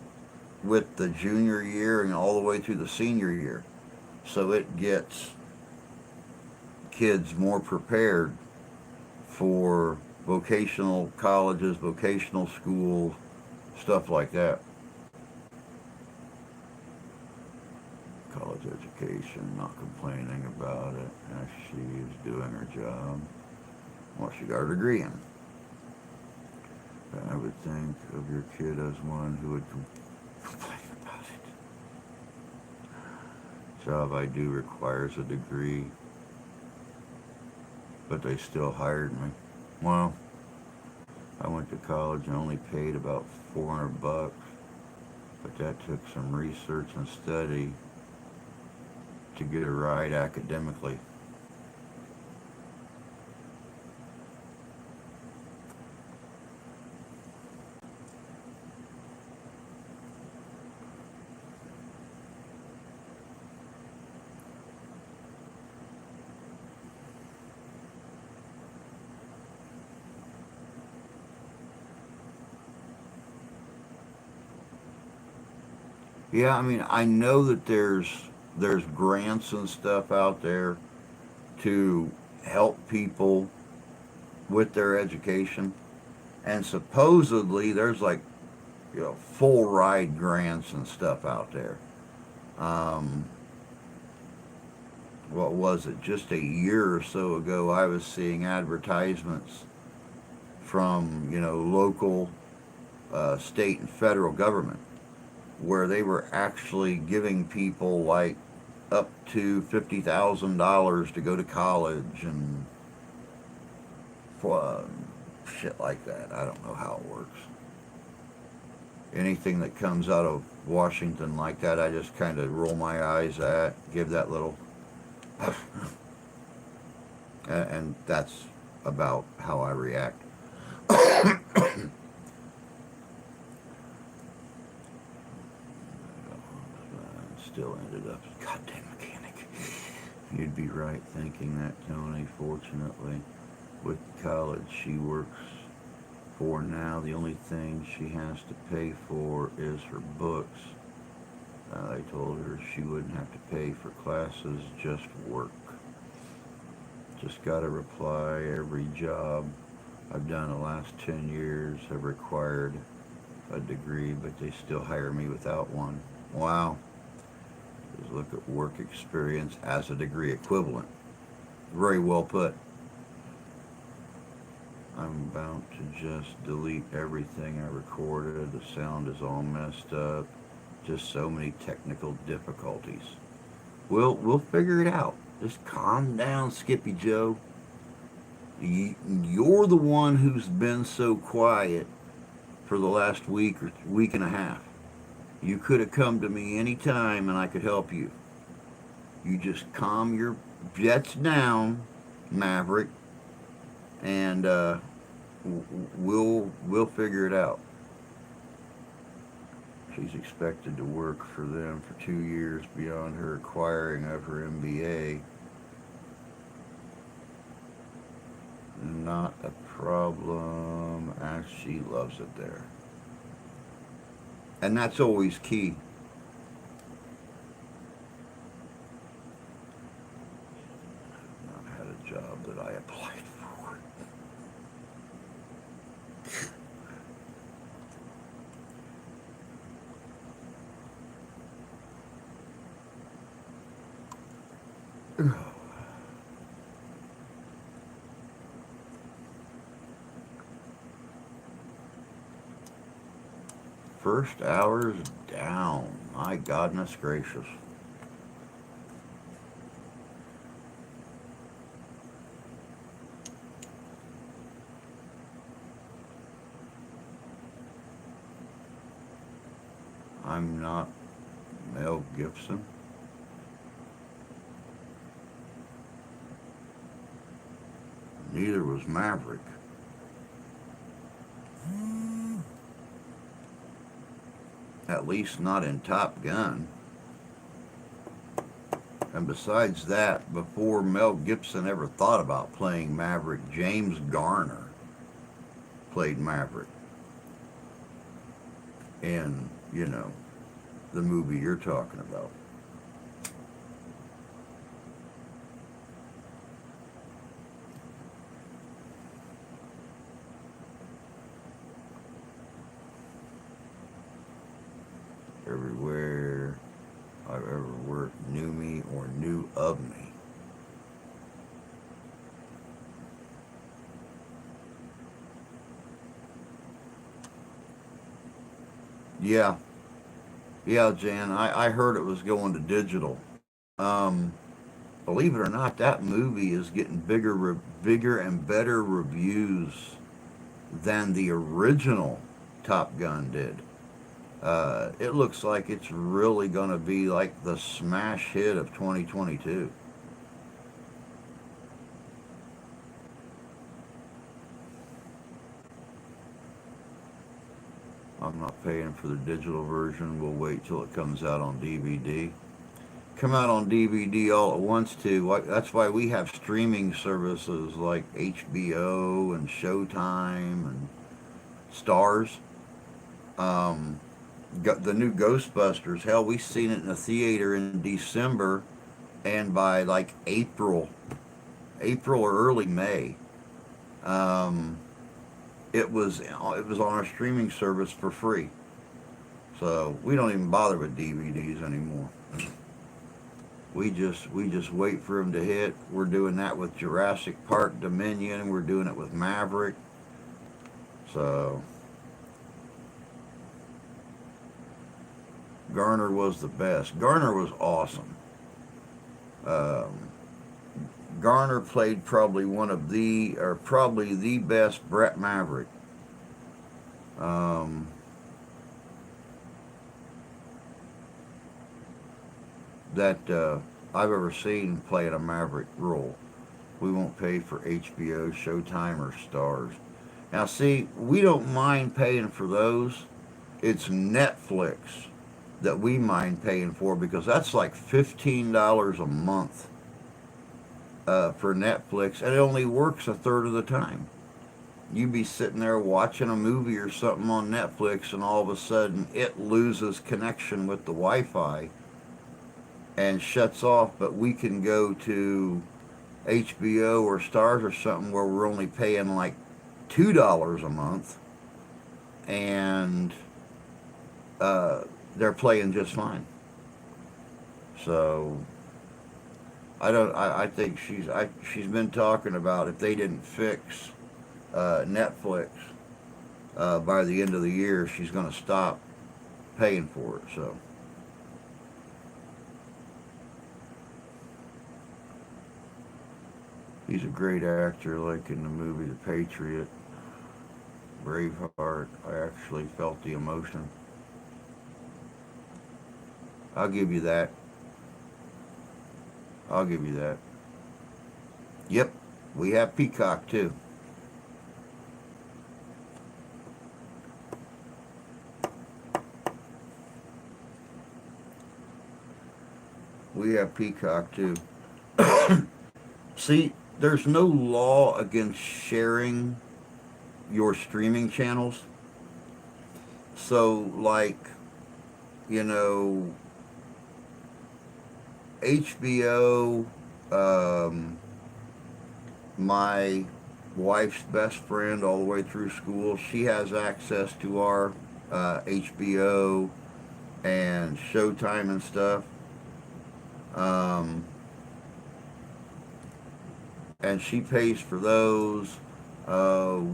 with the junior year and all the way through the senior year. So it gets kids more prepared for vocational colleges, vocational schools, stuff like that. College education, not complaining about it, as she is doing her job. Well, she got her degree in. But I would think of your kid as one who would complain about it. Job I do requires a degree, but they still hired me. Well, I went to college and only paid about $400, but that took some research and study. to get it right academically. Yeah, I mean, I know that there's grants and stuff out there to help people with their education, and supposedly there's like, full ride grants and stuff out there. Um, what was it? Just a year or so ago, I was seeing advertisements from local, state, and federal government where they were actually giving people like up to $50,000 to go to college and shit like that. I don't know how it works. Anything that comes out of Washington like that, I just kind of roll my eyes at, give that little, and that's about how I react. Still ended up, goddamn mechanic. You'd be right thinking that, Tony. Fortunately, with college she works for now, the only thing she has to pay for is her books. I told her she wouldn't have to pay for classes, just work. Just gotta reply. Every job I've done the last 10 years have required a degree, but they still hire me without one. Wow. Just look at work experience as a degree equivalent. Very well put. I'm about to just delete everything I recorded. The sound is all messed up. Just so many technical difficulties. We'll figure it out. Just calm down, Skippy Joe. You're the one who's been so quiet for the last week or week and a half. You could have come to me any time and I could help you. You just calm your jets down, Maverick, and we'll figure it out. She's expected to work for them for 2 years beyond her acquiring of her MBA. Not a problem, as she loves it there. And that's always key. I've not had a job that I applied for. First hour's down. My goodness gracious. I'm not Mel Gibson. Neither was Maverick. At least not in Top Gun. And besides that, before Mel Gibson ever thought about playing Maverick, James Garner played Maverick in, the movie you're talking about. Everywhere I've ever worked knew me or knew of me. Yeah, yeah, Jan. I heard it was going to digital. Um, Believe it or not, that movie is getting bigger and better reviews than the original Top Gun did. It looks like it's really going to be like the smash hit of 2022. I'm not paying for the digital version. We'll wait till it comes out on DVD. Come out on DVD all at once too. That's why we have streaming services like HBO and Showtime and Stars. Um, got the new Ghostbusters. Hell, we seen it in the theater in December, and by like April or early May, um, it was on our streaming service for free. So we don't even bother with DVDs anymore. We just wait for them to hit. We're doing that with Jurassic Park Dominion. We're doing it with Maverick. So Garner was the best. Garner was awesome. Um, Garner played probably one of the, or probably the best Brett Maverick. Um, that I've ever seen playing a Maverick role. We won't pay for HBO, Showtime, or Stars. Now, see, we don't mind paying for those. It's Netflix that we mind paying for because that's like $15 a month for Netflix, and it only works a third of the time. You be sitting there watching a movie or something on Netflix, and all of a sudden it loses connection with the Wi-Fi and shuts off. But we can go to HBO or Stars or something where we're only paying like $2 a month, and uh, they're playing just fine. So I don't. I think she's been talking about if they didn't fix Netflix by the end of the year, she's going to stop paying for it. So he's a great actor, like in the movie The Patriot, Braveheart. I actually felt the emotion. I'll give you that. I'll give you that. Yep, we have Peacock too. We have Peacock too. See, there's no law against sharing your streaming channels. So, like, you know, HBO, um, my wife's best friend all the way through school, she has access to our HBO and Showtime and stuff. Um, and she pays for those.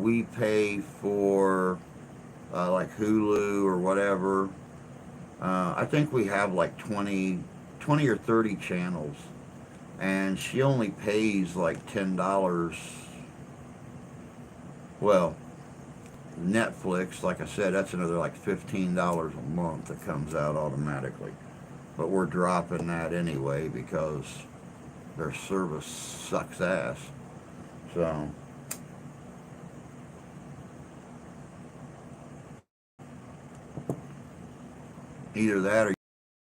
We pay for like Hulu or whatever. I think we have like 20 or 30 channels, and she only pays like $10. Well, Netflix, like I said, that's another like $15 a month that comes out automatically. But we're dropping that anyway because their service sucks ass. So either that or you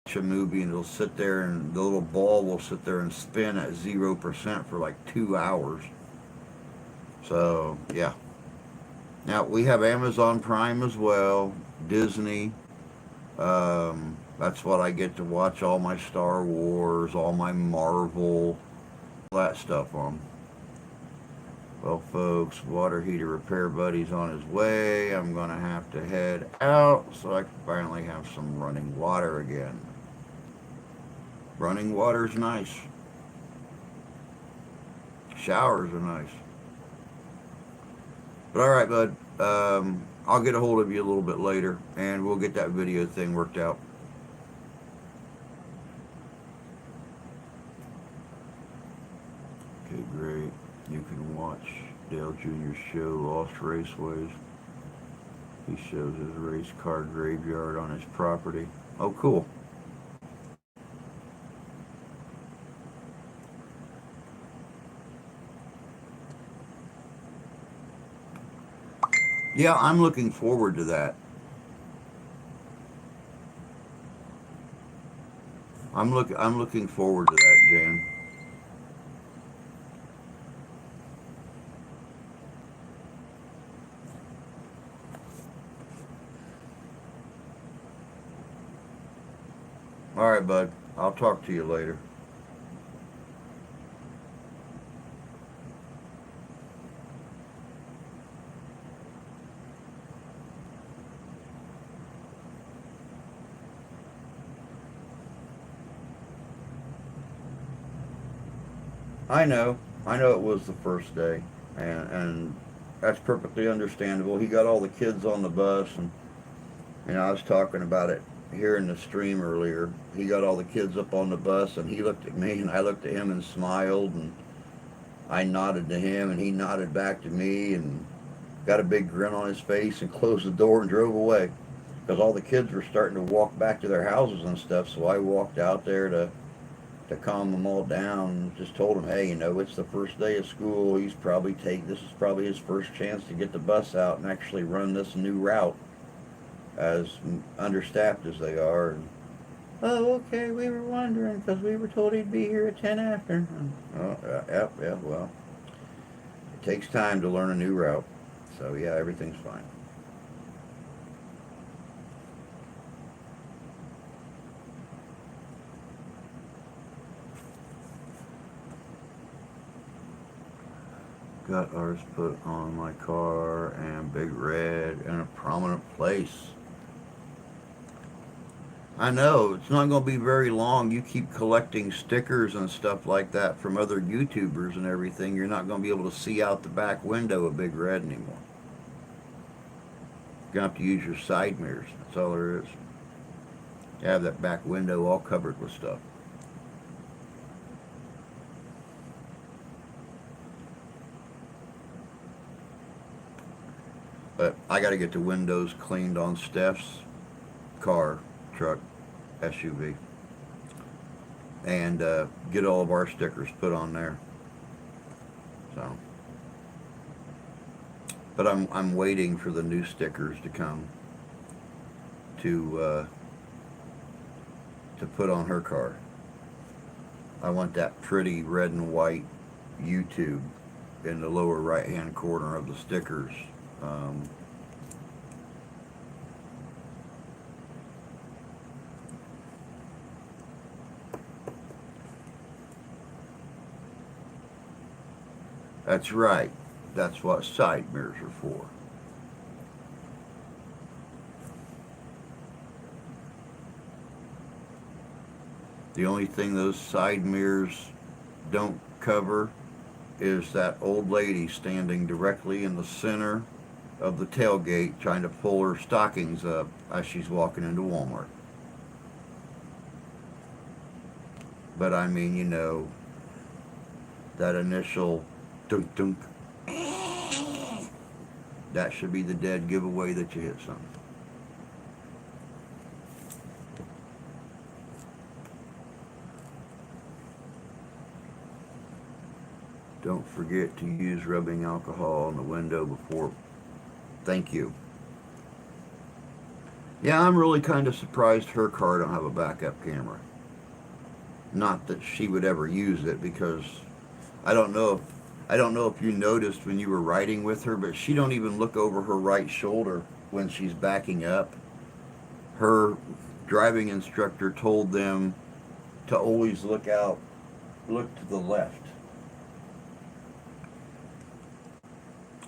watch a movie and it'll sit there and the little ball will sit there and spin at 0% for like 2 hours. So yeah. Now we have Amazon Prime as well, Disney. That's what I get to watch all my Star Wars, all my Marvel, all that stuff on. Well, folks, water heater repair buddy's on his way. I'm going to have to head out so I can finally have some running water again. Running water's nice. Showers are nice. But all right, bud. I'll get a hold of you a little bit later, and we'll get that video thing worked out. Okay, great. You can watch Dale Jr.'s show, Lost Raceways. He shows his race car graveyard on his property. Oh, cool. Yeah, I'm looking forward to that. I'm looking forward to that, Jan. All right, bud. I'll talk to you later. I know. I know it was the first day, and that's perfectly understandable. He got all the kids on the bus, and I was talking about it here in the stream earlier. He got all the kids up on the bus, and he looked at me, and I looked at him and smiled, and I nodded to him, and he nodded back to me, and got a big grin on his face, and closed the door and drove away. Because all the kids were starting to walk back to their houses and stuff, so I walked out there to calm them all down. Just told them, hey, it's the first day of school. This is probably his first chance to get the bus out and actually run this new route, as understaffed as they are. And, oh, okay, we were wondering because we were told he'd be here at 10 after. Oh, yeah, well, it takes time to learn a new route. So, yeah, everything's fine. Got ours put on my car and big red in a prominent place. I know, it's not going to be very long. You keep collecting stickers and stuff like that from other YouTubers and everything. You're not going to be able to see out the back window of Big Red anymore. You're going to have to use your side mirrors. That's all there is. You have that back window all covered with stuff. But I got to get the windows cleaned on Steph's car, truck, SUV, and get all of our stickers put on there. So, but I'm waiting for the new stickers to come to put on her car. I want that pretty red and white YouTube in the lower right hand corner of the stickers. Um, that's right. That's what side mirrors are for. The only thing those side mirrors don't cover is that old lady standing directly in the center of the tailgate trying to pull her stockings up as she's walking into Walmart. But I mean, that initial dunk dunk, that should be the dead giveaway that you hit something. Don't forget to use rubbing alcohol on the window before. Thank you. Yeah, I'm really kind of surprised her car don't have a backup camera. Not that she would ever use it, because I don't know if you noticed when you were riding with her, but she don't even look over her right shoulder when she's backing up. Her driving instructor told them to always look to the left.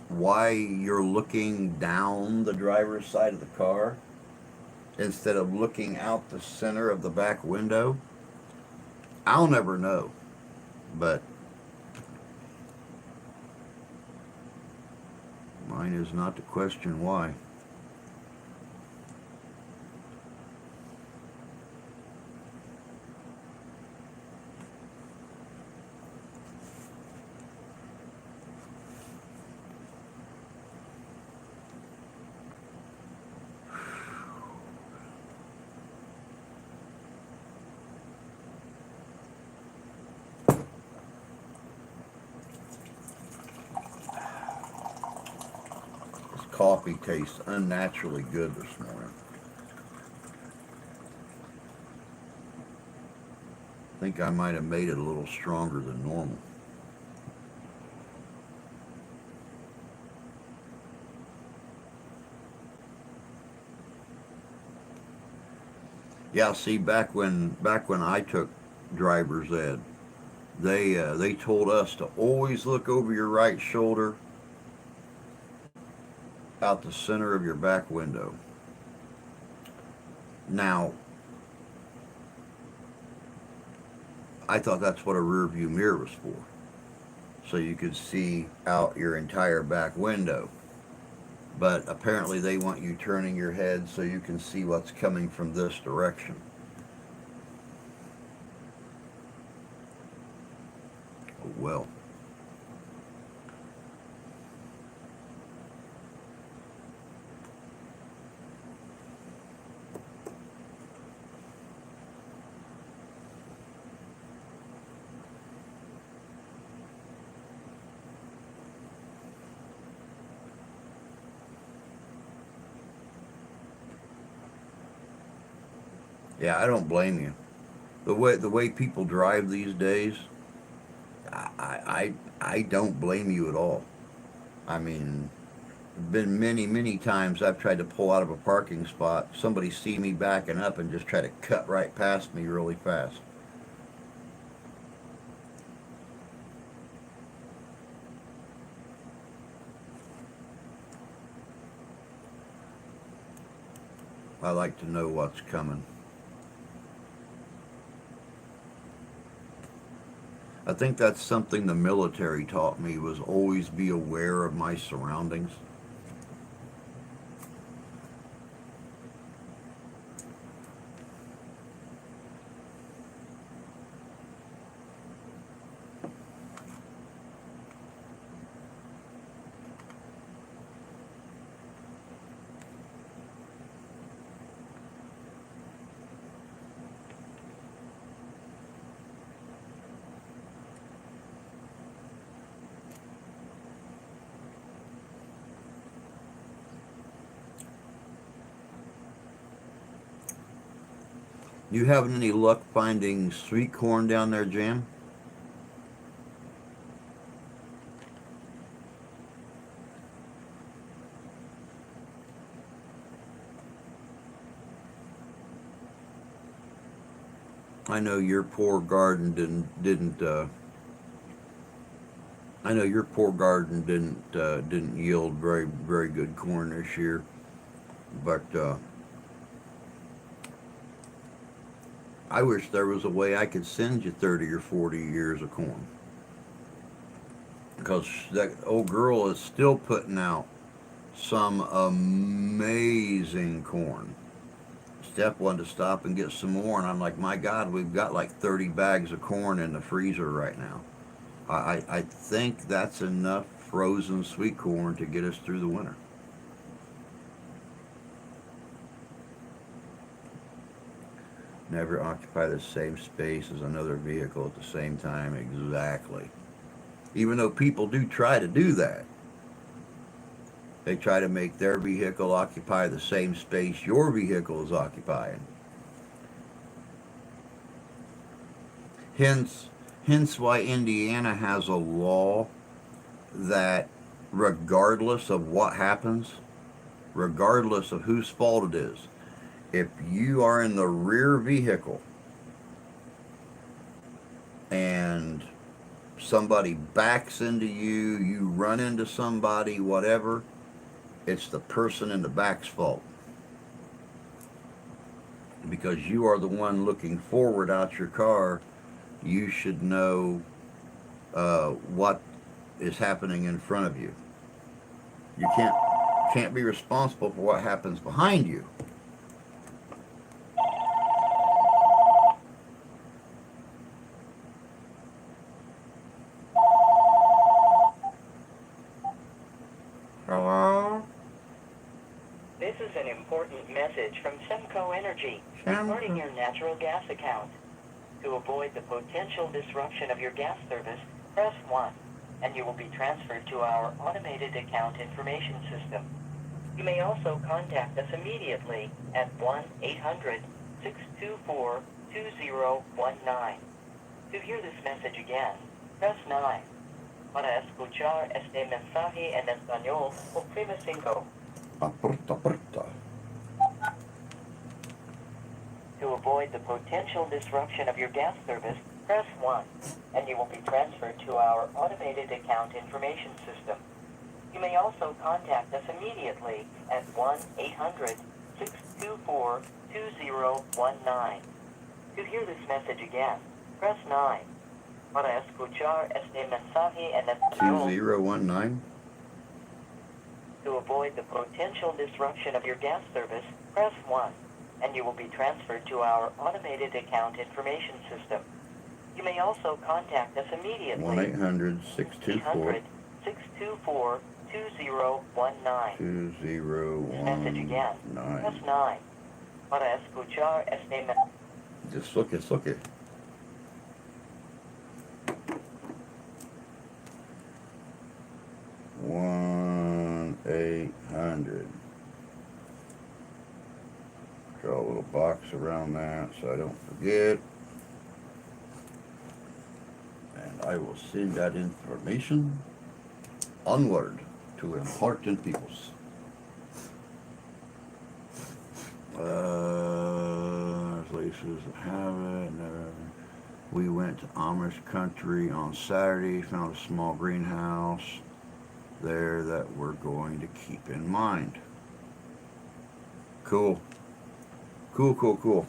Why you're looking down the driver's side of the car instead of looking out the center of the back window, I'll never know. But mine is not to question why. coffee tastes unnaturally good this morning. I think I might have made it a little stronger than normal. Yeah, see, back when I took driver's ed, they told us to always look over your right shoulder out the center of your back window. Now, I thought that's what a rear view mirror was for, so you could see out your entire back window. But apparently they want you turning your head so you can see what's coming from this direction. Oh well. Yeah, I don't blame you. The way people drive these days, I don't blame you at all. I mean, been many times I've tried to pull out of a parking spot, somebody see me backing up and just try to cut right past me really fast. I like to know what's coming. I think that's something the military taught me, was always be aware of my surroundings. You having any luck finding sweet corn down there, Jam? I know your poor garden didn't. I know your poor garden didn't yield very good corn this year, but I wish there was a way I could send you 30 or 40 years of corn, because that old girl is still putting out some amazing corn. Steph wanted to stop and get some more, and I'm like, my God, we've got like 30 bags of corn in the freezer right now. I think that's enough frozen sweet corn to get us through the winter. Never occupy the same space as another vehicle at the same time. Exactly. Even though people do try to do that, they try to make their vehicle occupy the same space your vehicle is occupying. Hence, hence why Indiana has a law that regardless of what happens, regardless of whose fault it is, if you are in the rear vehicle and somebody backs into you, you run into somebody, whatever, it's the person in the back's fault. Because you are the one looking forward out your car, you should know what is happening in front of you. You can't be responsible for what happens behind you. Hello? This is an important message from Semco Energy regarding your natural gas account. To avoid the potential disruption of your gas service, press 1, and you will be transferred to our automated account information system. You may also contact us immediately at 1-800-624-2019. To hear this message again, press 9. Para escuchar este mensaje en español, oprime 5. Aperta, aperta. To avoid the potential disruption of your gas service, press 1, and you will be transferred to our automated account information system. You may also contact us immediately at 1-800-624-2019. To hear this message again, press 9. Para escuchar este mensaje en español, 2019. to avoid the potential disruption of your gas service, press 1, and you will be transferred to our automated account information system. You may also contact us immediately. 1-800-624. 624-2019. 2019. Message again. Press 9. Para escuchar este mensaje. Just look it, look it. One 800. Draw a little box around that so I don't forget. And I will send that information onward to important peoples. Places that have it. We went to Amish country on Saturday, found a small greenhouse there that we're going to keep in mind. Cool. Cool.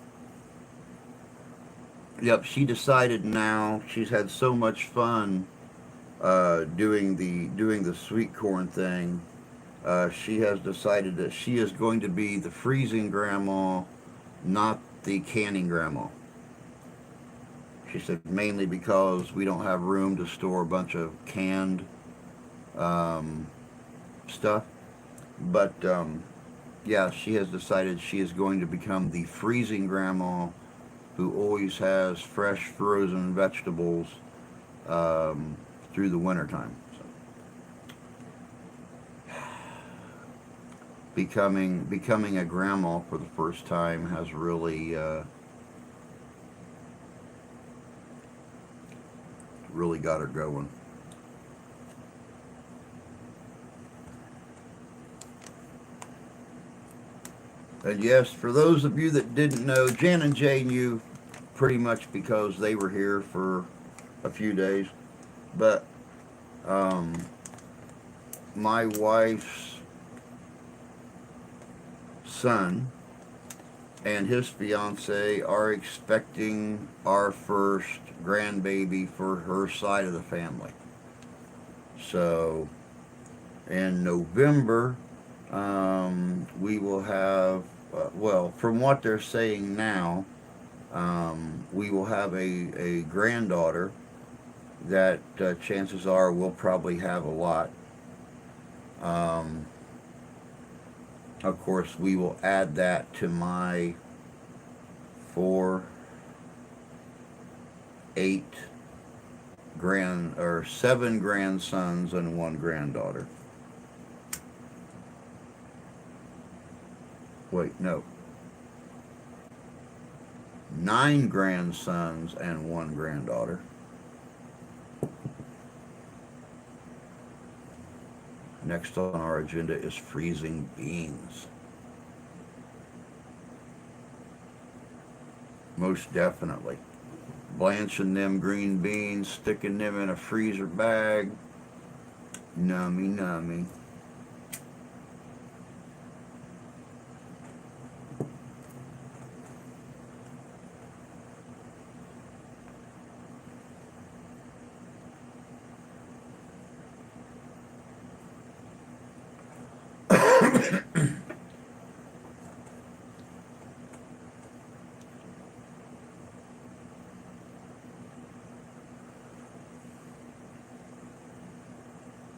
Yep, she decided now. She's had so much fun doing the sweet corn thing. She has decided that she is going to be the freezing grandma, not the canning grandma. She said mainly because we don't have room to store a bunch of canned stuff. But yeah, she has decided she is going to become the freezing grandma who always has fresh frozen vegetables through the wintertime. So, becoming a grandma for the first time has really really got her going. And yes, for those of you that didn't know, Jan and Jay knew pretty much because they were here for a few days. But my wife's son and his fiance are expecting our first grandbaby for her side of the family. So in November, we will have, well, from what they're saying now, we will have a granddaughter that chances are we'll probably have a lot. Of course, we will add that to my 7 grandsons and 1 granddaughter. Wait, no. 9 grandsons and 1 granddaughter. Next on our agenda is freezing beans. Most definitely. Blanching them green beans, sticking them in a freezer bag. Nummy.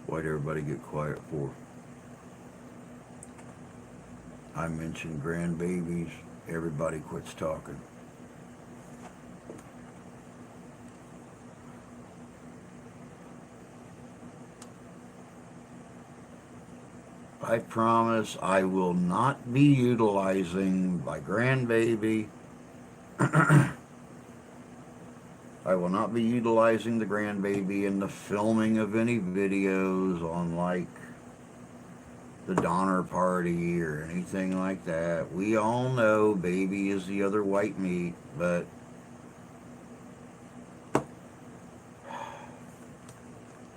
Why'd everybody get quiet for? I mentioned grandbabies, everybody quits talking. I promise I will not be utilizing my grandbaby. I will not be utilizing the grandbaby in the filming of any videos on like the Donner Party or anything like that. We all know baby is the other white meat, but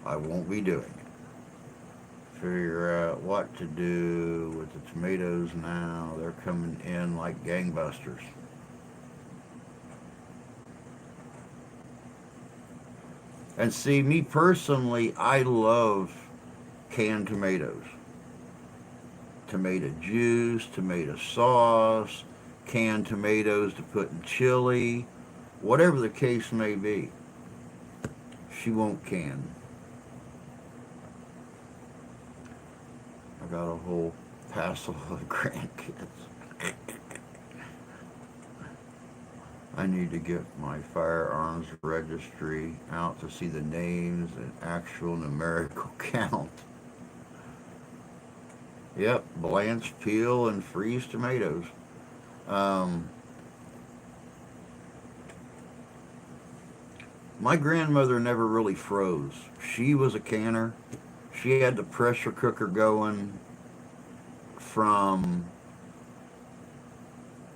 I won't be doing it. Figure out what to do with the tomatoes now. They're coming in like gangbusters. And see, me personally, I love canned tomatoes. Tomato juice, tomato sauce, canned tomatoes to put in chili, whatever the case may be. She won't can. I got a whole passel of grandkids. I need to get my firearms registry out to see the names and actual numerical count. Yep, blanch, peel, and freeze tomatoes. Um, my grandmother never really froze. She was a canner. She had the pressure cooker going from,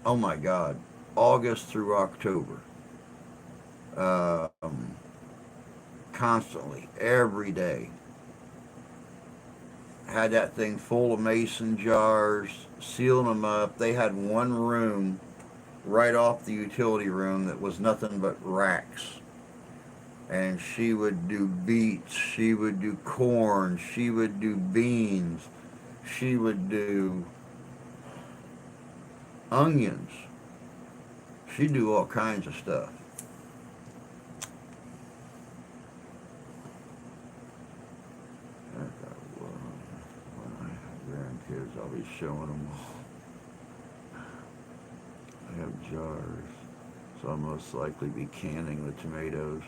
oh my God, August through October. Um, Constantly, every day. Had that thing full of mason jars, sealing them up. They had one room right off the utility room that was nothing but racks. And she would do beets, she would do corn, she would do beans, she would do onions. She'd do all kinds of stuff. When I have grandkids, I'll be showing them all. I have jars, so I'll most likely be canning the tomatoes.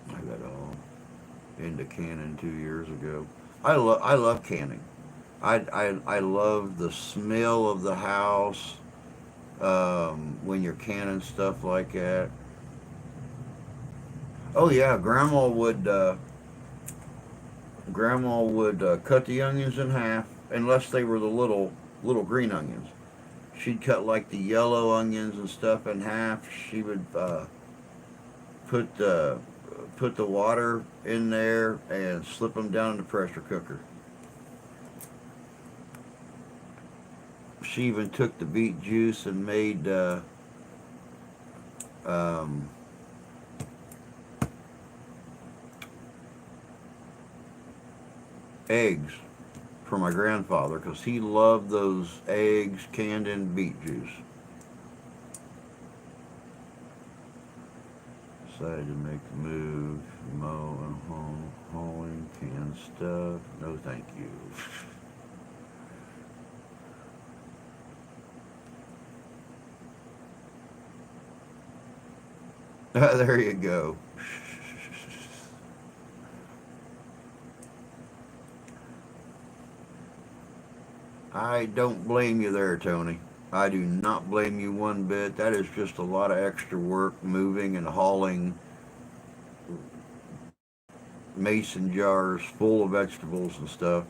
I got all into canning 2 years ago. I love canning. I love the smell of the house when you're canning stuff like that. Oh yeah, Grandma would cut the onions in half, unless they were the little green onions. She'd cut like the yellow onions and stuff in half. She would put the put the water in there and slip them down in the pressure cooker. She even took the beet juice and made um, eggs for my grandfather because he loved those eggs canned in beet juice. Decided to make the move, mow and hauling canned stuff. No, thank you. There you go. I don't blame you there, Tony. I do not blame you one bit. That is just a lot of extra work moving and hauling mason jars full of vegetables and stuff.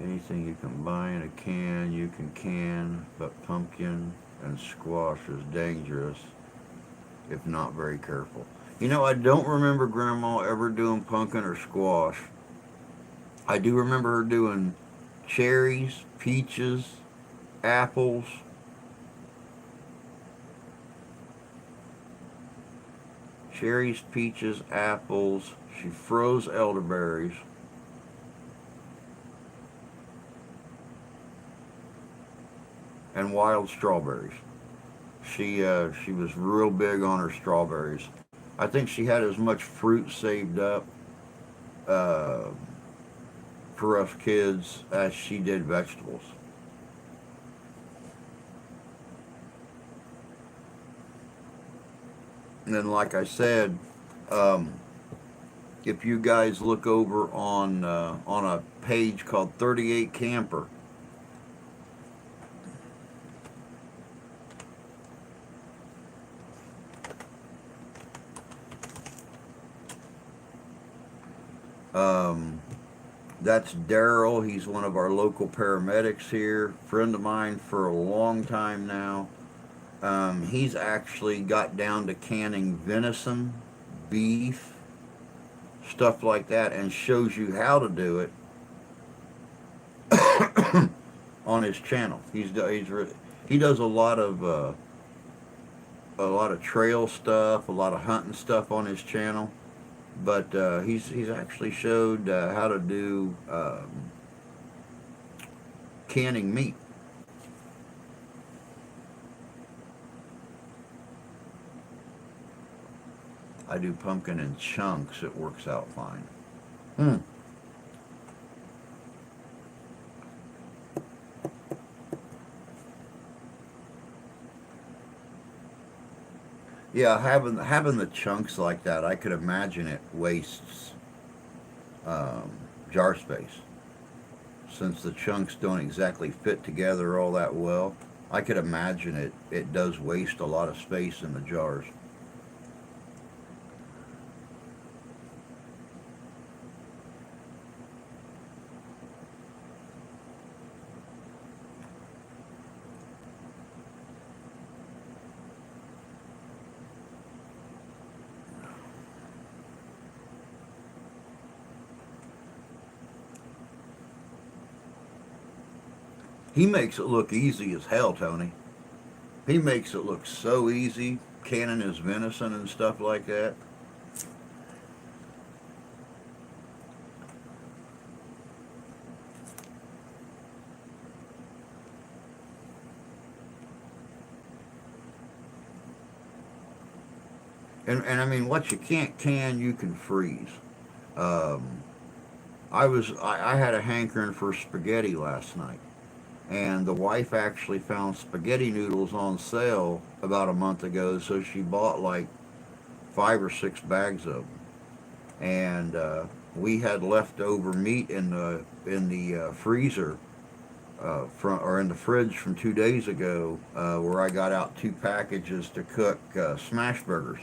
Anything you can buy in a can, you can can, but pumpkin and squash is dangerous if not very careful. You know, I don't remember Grandma ever doing pumpkin or squash. I do remember her doing cherries, peaches, apples. Cherries, peaches, apples. She froze elderberries. And wild strawberries. She was real big on her strawberries. I think she had as much fruit saved up uh, for us kids as she did vegetables. And then, like I said, um, if you guys look over on a page called 38 Camper, um, that's Daryl. He's one of our local paramedics here, friend of mine for a long time now. He's actually got down to canning venison, beef, stuff like that, and shows you how to do it on his channel. He does a lot of trail stuff, a lot of hunting stuff on his channel. But he's actually showed how to do canning meat. I do pumpkin in chunks. It works out fine. Hmm. Yeah, having the chunks like that, I could imagine it wastes um, jar space. Since the chunks don't exactly fit together all that well, I could imagine it does waste a lot of space in the jars. He makes it look easy as hell, Tony. He makes it look so easy, canning his venison and stuff like that. And I mean, what you can't can, you can freeze. Um, I had a hankering for spaghetti last night, and the wife actually found spaghetti noodles on sale about a month ago, so she bought like 5 or 6 bags of them. And we had leftover meat in the freezer from or in the fridge from 2 days ago, where I got out 2 packages to cook smash burgers,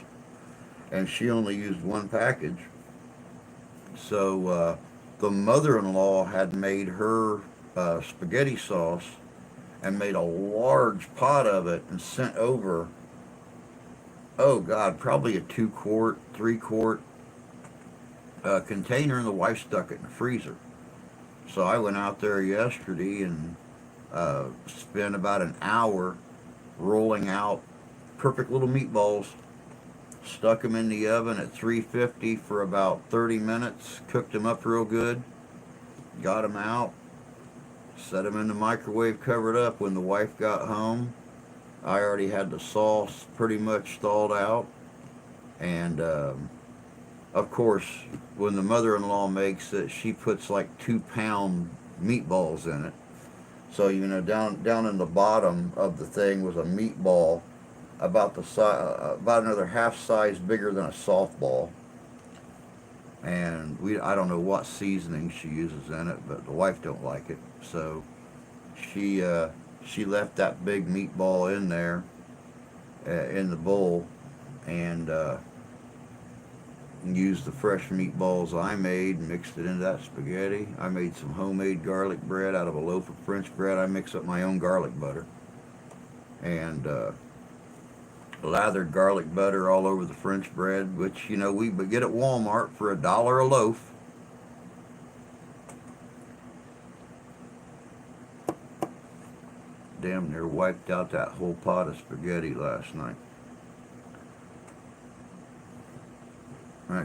and she only used one package. So the mother-in-law had made her spaghetti sauce and made a large pot of it and sent over. Oh God, probably a 2 quart, 3 quart container, and the wife stuck it in the freezer. So I went out there yesterday and spent about an hour rolling out perfect little meatballs. Stuck them in the oven at 350 for about 30 minutes. Cooked them up real good. Got them out. Set them in the microwave, covered up. When the wife got home, I already had the sauce pretty much thawed out. And of course, when the mother-in-law makes it, she puts like 2 pound meatballs in it. So down in the bottom of the thing was a meatball about the size, about another half size bigger than a softball. And I don't know what seasoning she uses in it, but the wife don't like it. So she she left that big meatball in there in the bowl, and used the fresh meatballs I made and mixed it into that spaghetti. I made some homemade garlic bread out of a loaf of French bread. I mix up my own garlic butter, and lathered garlic butter all over the French bread, which we get at Walmart for $1 a loaf. Damn near wiped out that whole pot of spaghetti last night.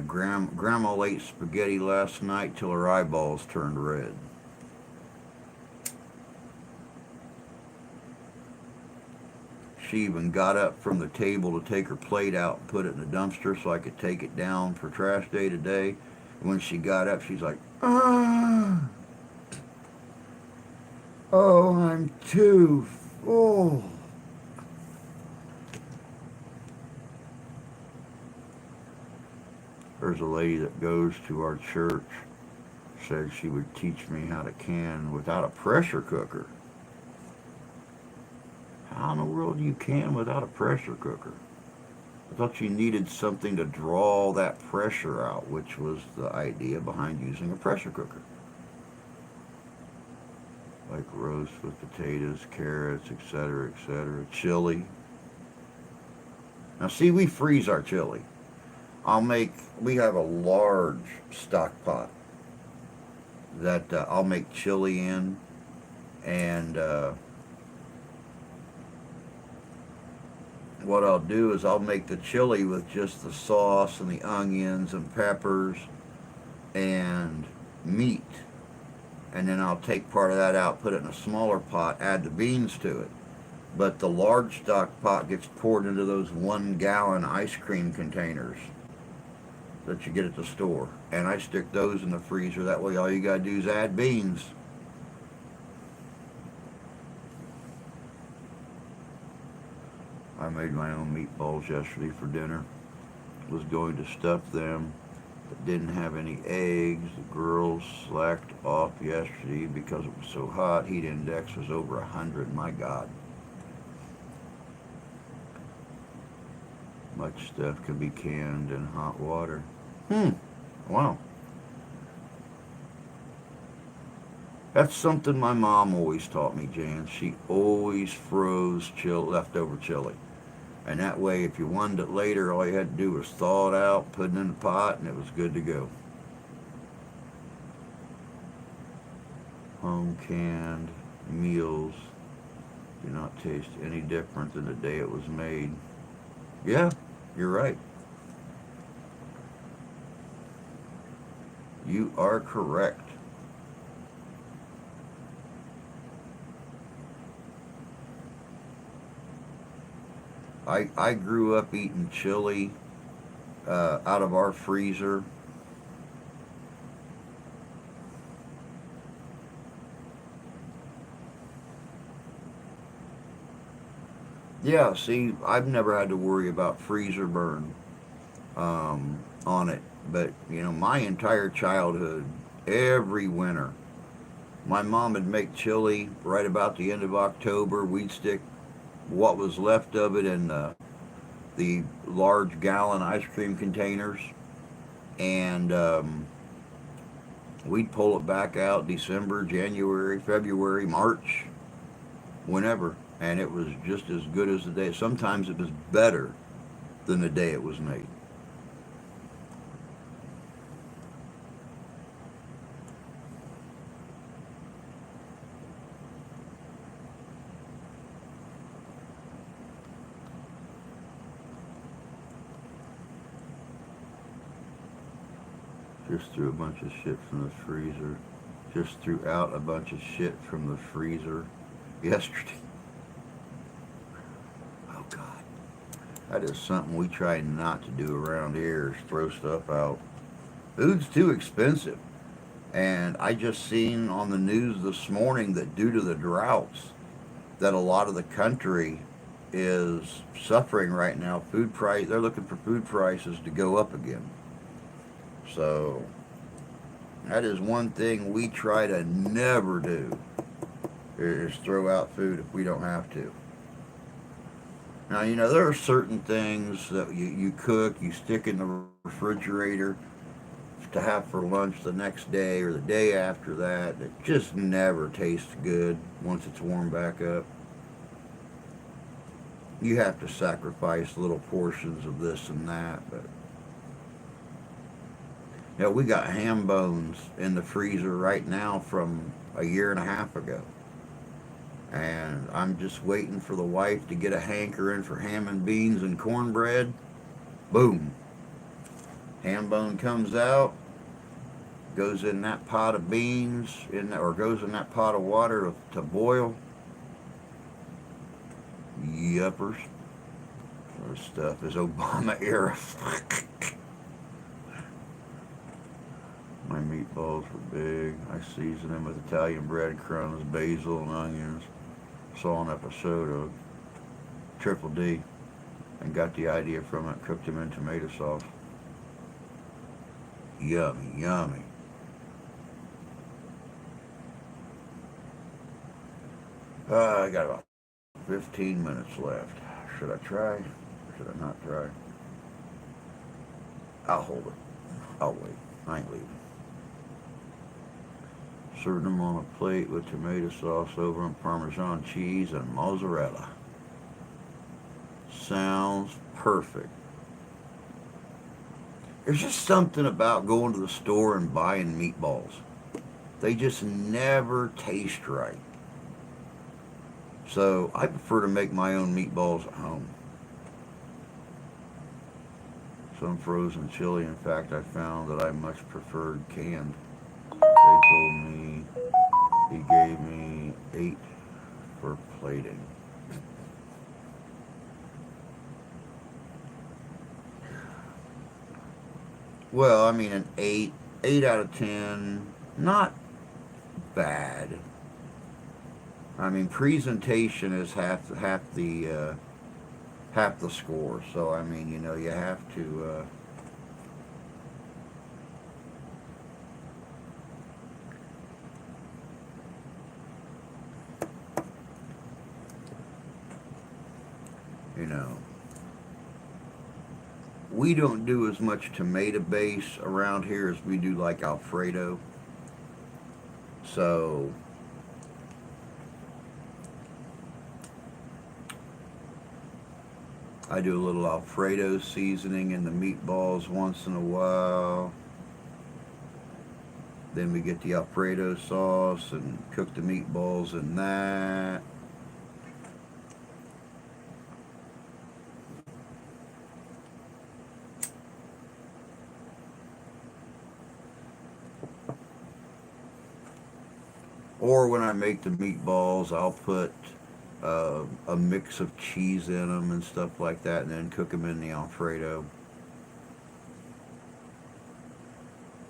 Grandma ate spaghetti last night till her eyeballs turned red. She even got up from the table to take her plate out and put it in the dumpster so I could take it down for trash day today. And when she got up, she's like, "Ah, oh, I'm too full." There's a lady that goes to our church, said she would teach me how to can without a pressure cooker. How in the world do you can without a pressure cooker? I thought you needed something to draw that pressure out, which was the idea behind using a pressure cooker. Like roast with potatoes, carrots, etc., etc. Chili. Now see, we freeze our chili. We have a large stock pot that I'll make chili in, and what I'll do is I'll make the chili with just the sauce and the onions and peppers and meat, and then I'll take part of that out, put it in a smaller pot, add the beans to it. But the large stock pot gets poured into those 1-gallon ice cream containers that you get at the store, and I stick those in the freezer. That way all you gotta do is add beans. I made my own meatballs yesterday for dinner. Was going to stuff them, but didn't have any eggs. The girls slacked off yesterday because it was so hot. Heat index was over 100. My God. Much stuff can be canned in hot water. Wow. That's something my mom always taught me, Jan. She always froze leftover chili. And that way, if you wanted it later, all you had to do was thaw it out, put it in the pot, and it was good to go. Home canned meals do not taste any different than the day it was made. Yeah, you're right. You are correct. I grew up eating chili out of our freezer. Yeah, see, I've never had to worry about freezer burn on it. But, my entire childhood, every winter, my mom would make chili right about the end of October. We'd stick what was left of it in the large gallon ice cream containers, and we'd pull it back out December, January, February, March, whenever, and it was just as good as the day. Sometimes it was better than the day it was made. Just threw a bunch of shit from the freezer. Just threw out a bunch of shit from the freezer yesterday. Oh God. That is something we try not to do around here, is throw stuff out. Food's too expensive. And I just seen on the news this morning that due to the droughts, that a lot of the country is suffering right now. They're looking for food prices to go up again. So that is one thing we try to never do, is throw out food if we don't have to. Now, there are certain things that you cook, you stick in the refrigerator to have for lunch the next day or the day after that just never tastes good once it's warmed back up. You have to sacrifice little portions of this and that, but we got ham bones in the freezer right now from a year and a half ago. And I'm just waiting for the wife to get a hankering for ham and beans and cornbread. Boom. Ham bone comes out, goes in that pot of beans, or goes in that pot of water to boil. Yuppers. This stuff is Obama era. My meatballs were big. I seasoned them with Italian breadcrumbs, basil, and onions. Saw an episode of Triple D and got the idea from it. Cooked them in tomato sauce. Yummy, yummy. I got about 15 minutes left. Should I try? Should I not try? I'll hold it. I'll wait. I ain't leaving. Serve them on a plate with tomato sauce over them, Parmesan cheese, and mozzarella. Sounds perfect. There's just something about going to the store and buying meatballs. They just never taste right. So I prefer to make my own meatballs at home. Some frozen chili, in fact, I found that I much preferred canned. They told me he gave me 8 for plating. Well, I mean, an 8 out of 10, not bad. I mean, presentation is half the score. So I mean, you have to. You know, we don't do as much tomato base around here as we do like Alfredo. So I do a little Alfredo seasoning in the meatballs once in a while. Then we get the Alfredo sauce and cook the meatballs in that. Or when I make the meatballs, I'll put a mix of cheese in them and stuff like that, and then cook them in the Alfredo.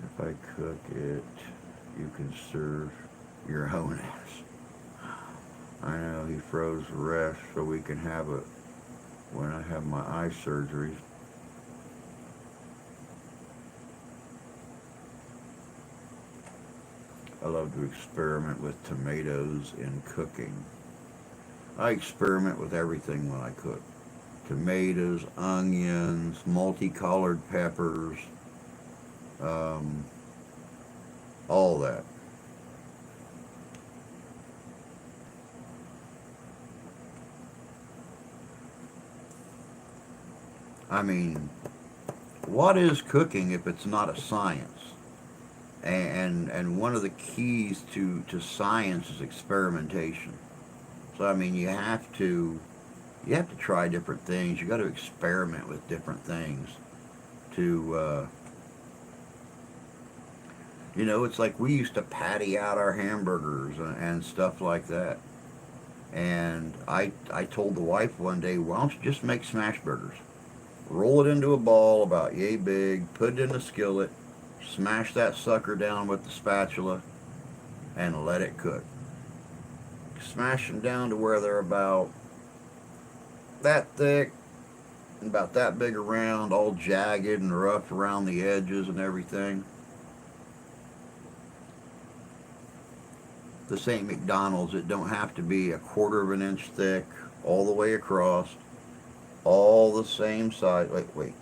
If I cook it, you can serve your own ass. I know he froze the rest so we can have it when I have my eye surgery. I love to experiment with tomatoes in cooking. I experiment with everything when I cook. Tomatoes, onions, multicolored peppers, um, all that. I mean, what is cooking if it's not a science? And one of the keys to science is experimentation. So I mean, you have to try different things. You got to experiment with different things to it's like we used to patty out our hamburgers and stuff like that. And I told the wife one day, why don't you just make smash burgers? Roll it into a ball about yay big, put it in the skillet, smash that sucker down with the spatula, and let it cook. Smash them down to where they're about that thick, about that big around, all jagged and rough around the edges and everything. This ain't McDonald's. It don't have to be a quarter of an inch thick all the way across, all the same size. Wait,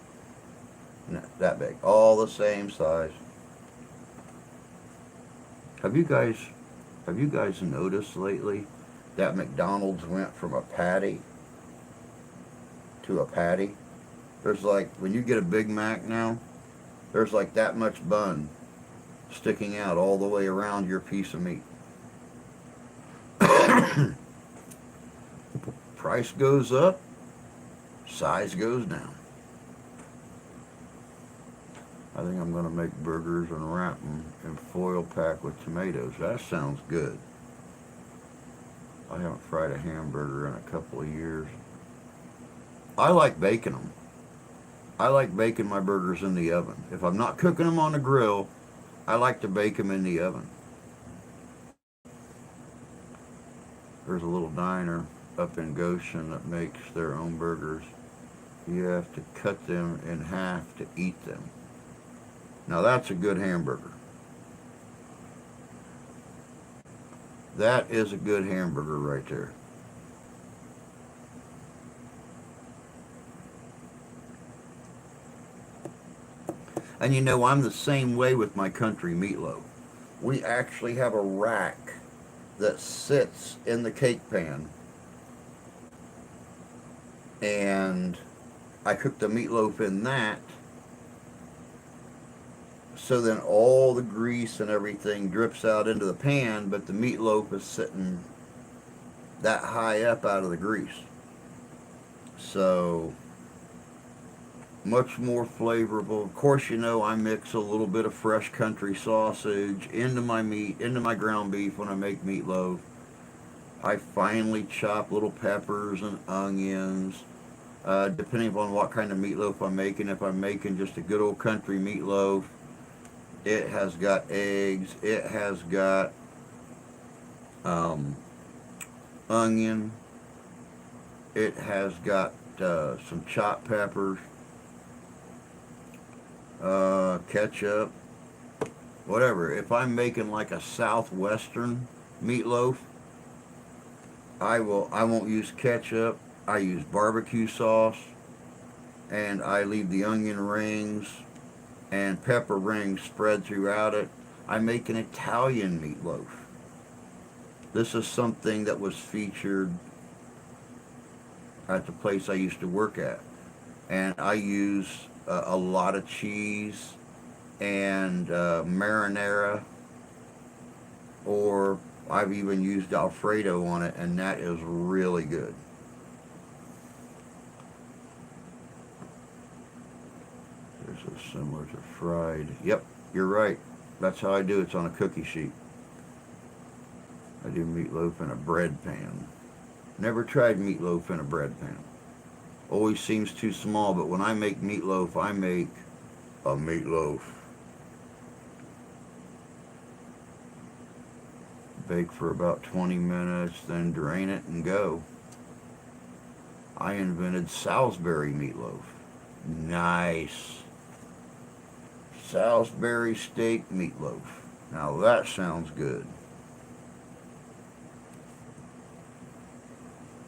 no, that big, all the same size. Have you guys noticed lately that McDonald's went from a patty to a patty? There's like, when you get a Big Mac now, there's like that much bun sticking out all the way around your piece of meat. Price goes up, size goes down. I think I'm going to make burgers and wrap them in foil pack with tomatoes. That sounds good. I haven't fried a hamburger in a couple of years. I like baking them. I like baking my burgers in the oven. If I'm not cooking them on the grill, I like to bake them in the oven. There's a little diner up in Goshen that makes their own burgers. You have to cut them in half to eat them. Now that's a good hamburger. That is a good hamburger right there. And you know, I'm the same way with my country meatloaf. We actually have a rack that sits in the cake pan, and I cook the meatloaf in that, so then all the grease and everything drips out into the pan, but the meatloaf is sitting that high up out of the grease. So much more flavorful. Of course, you know, I mix a little bit of fresh country sausage into my meat, into my ground beef when I make meatloaf. I finely chop little peppers and onions, depending upon what kind of meatloaf I'm making. If I'm making just a good old country meatloaf, it has got eggs, it has got um, onion, it has got some chopped peppers, ketchup, whatever. If I'm making like a southwestern meatloaf, I won't use ketchup. I use barbecue sauce, and I leave the onion rings and pepper rings spread throughout it. I make an Italian meatloaf. This is something that was featured at the place I used to work at, and I use a lot of cheese and marinara, or I've even used Alfredo on it, and that is really good. This is similar to fried. Yep, you're right. That's how I do it. It's on a cookie sheet. I do meatloaf in a bread pan. Never tried meatloaf in a bread pan. Always seems too small, but when I make meatloaf, I make a meatloaf. Bake for about 20 minutes, then drain it and go. I invented Salisbury meatloaf. Nice. Salisbury steak meatloaf. Now that sounds good.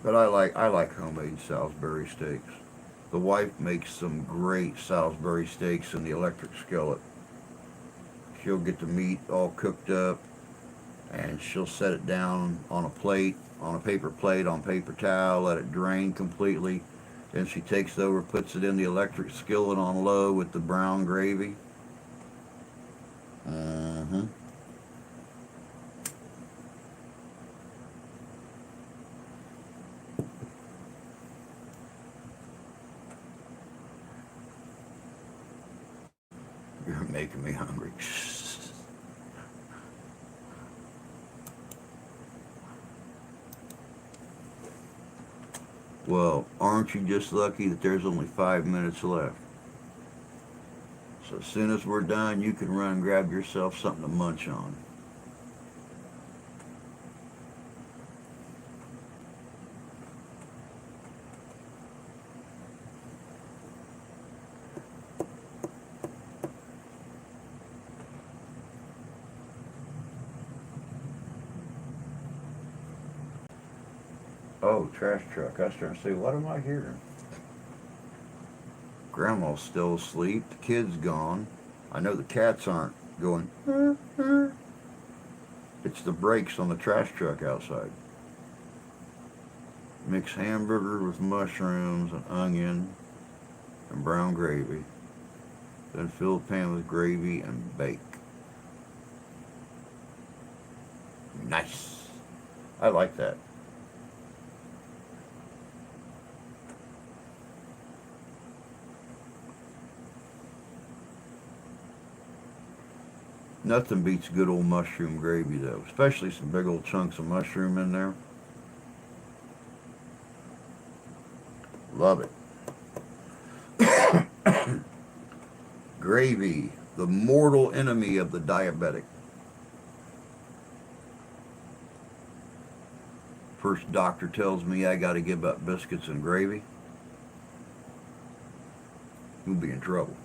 But I like homemade Salisbury steaks. The wife makes some great Salisbury steaks in the electric skillet. She'll get the meat all cooked up, and she'll set it down on a plate, on a paper plate, on paper towel, let it drain completely. Then she takes it over, puts it in the electric skillet on low with the brown gravy. Mm-hmm. You're making me hungry. Well, aren't you just lucky that there's only 5 minutes left? So as soon as we're done, you can run and grab yourself something to munch on. Oh, trash truck. I was trying to say, what am I hearing? Grandma's still asleep. The kid's gone. I know the cats aren't going. It's the brakes on the trash truck outside. Mix hamburger with mushrooms and onion and brown gravy. Then fill the pan with gravy and bake. Nice. I like that. Nothing beats good old mushroom gravy though, especially some big old chunks of mushroom in there. Love it. Gravy, the mortal enemy of the diabetic. First doctor tells me I got to give up biscuits and gravy. You'll be in trouble.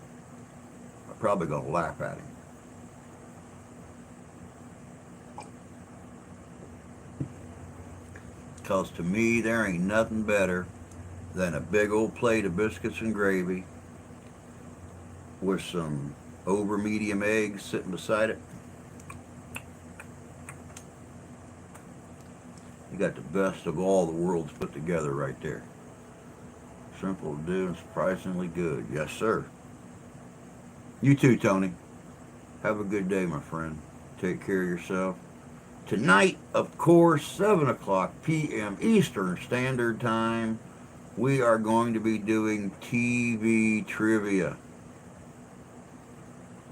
probably going to laugh at him. Because to me, there ain't nothing better than a big old plate of biscuits and gravy with some over medium eggs sitting beside it. You got the best of all the worlds put together right there. Simple to do and surprisingly good. Yes, sir. You too, Tony. Have a good day, my friend. Take care of yourself. Tonight, of course, 7 o'clock p.m. Eastern Standard Time, we are going to be doing TV trivia.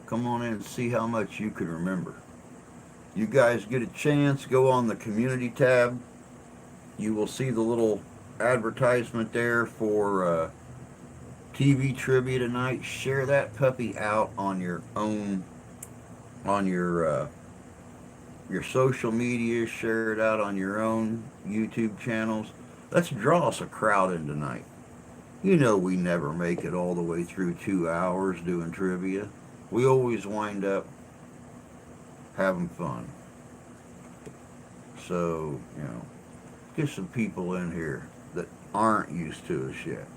Come on in and see how much you can remember. You guys get a chance, go on the community tab. You will see the little advertisement there for TV trivia tonight. Share that puppy out on your own, on your social media. Share it out on your own YouTube channels. Let's draw us a crowd in tonight. You know we never make it all the way through 2 hours doing trivia. We always wind up having fun. So, get some people in here that aren't used to us yet.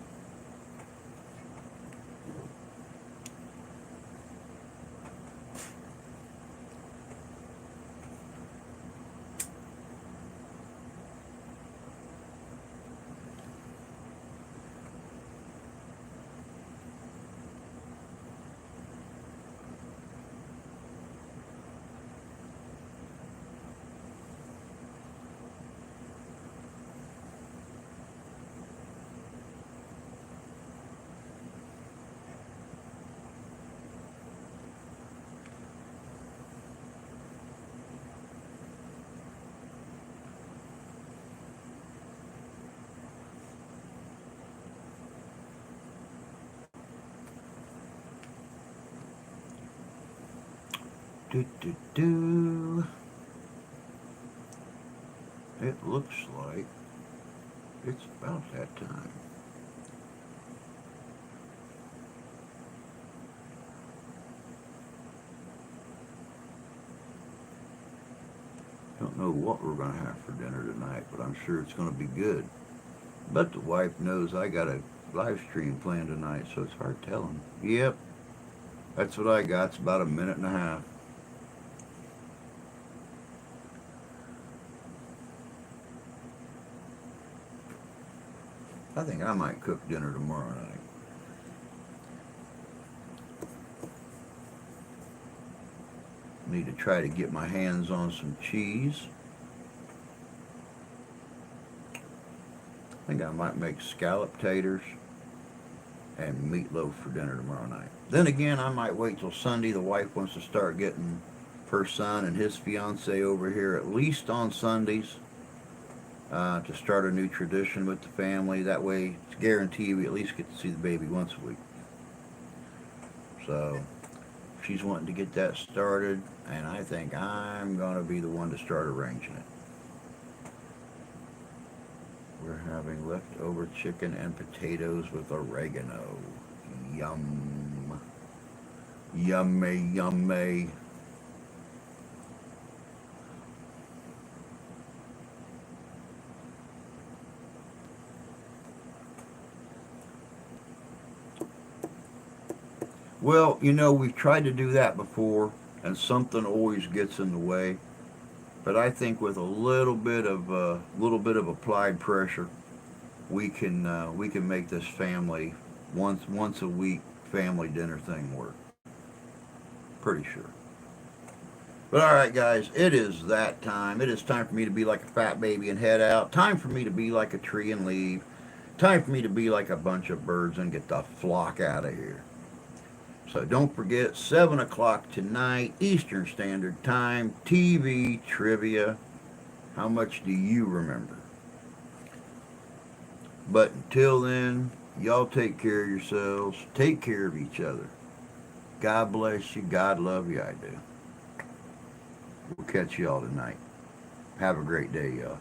It looks like it's about that time. Don't know what we're going to have for dinner tonight, but I'm sure it's going to be good. But the wife knows I got a live stream planned tonight, so it's hard telling. Yep, that's what I got. It's about a minute and a half. I think I might cook dinner tomorrow night. Need to try to get my hands on some cheese. I think I might make scallop taters and meatloaf for dinner tomorrow night. Then again, I might wait till Sunday. The wife wants to start getting her son and his fiance over here at least on Sundays to start a new tradition with the family. That way, it's guaranteed we at least get to see the baby once a week. So, she's wanting to get that started, and I think I'm going to be the one to start arranging it. We're having leftover chicken and potatoes with oregano. Yum. Yummy, yummy. Well, we've tried to do that before, and something always gets in the way. But I think with a little bit of applied pressure, we can make this family once a week family dinner thing work. Pretty sure. But all right, guys, it is that time. It is time for me to be like a fat baby and head out. Time for me to be like a tree and leave. Time for me to be like a bunch of birds and get the flock out of here. So don't forget, 7 o'clock tonight, Eastern Standard Time, TV trivia. How much do you remember? But until then, y'all take care of yourselves. Take care of each other. God bless you. God love you. I do. We'll catch y'all tonight. Have a great day, y'all.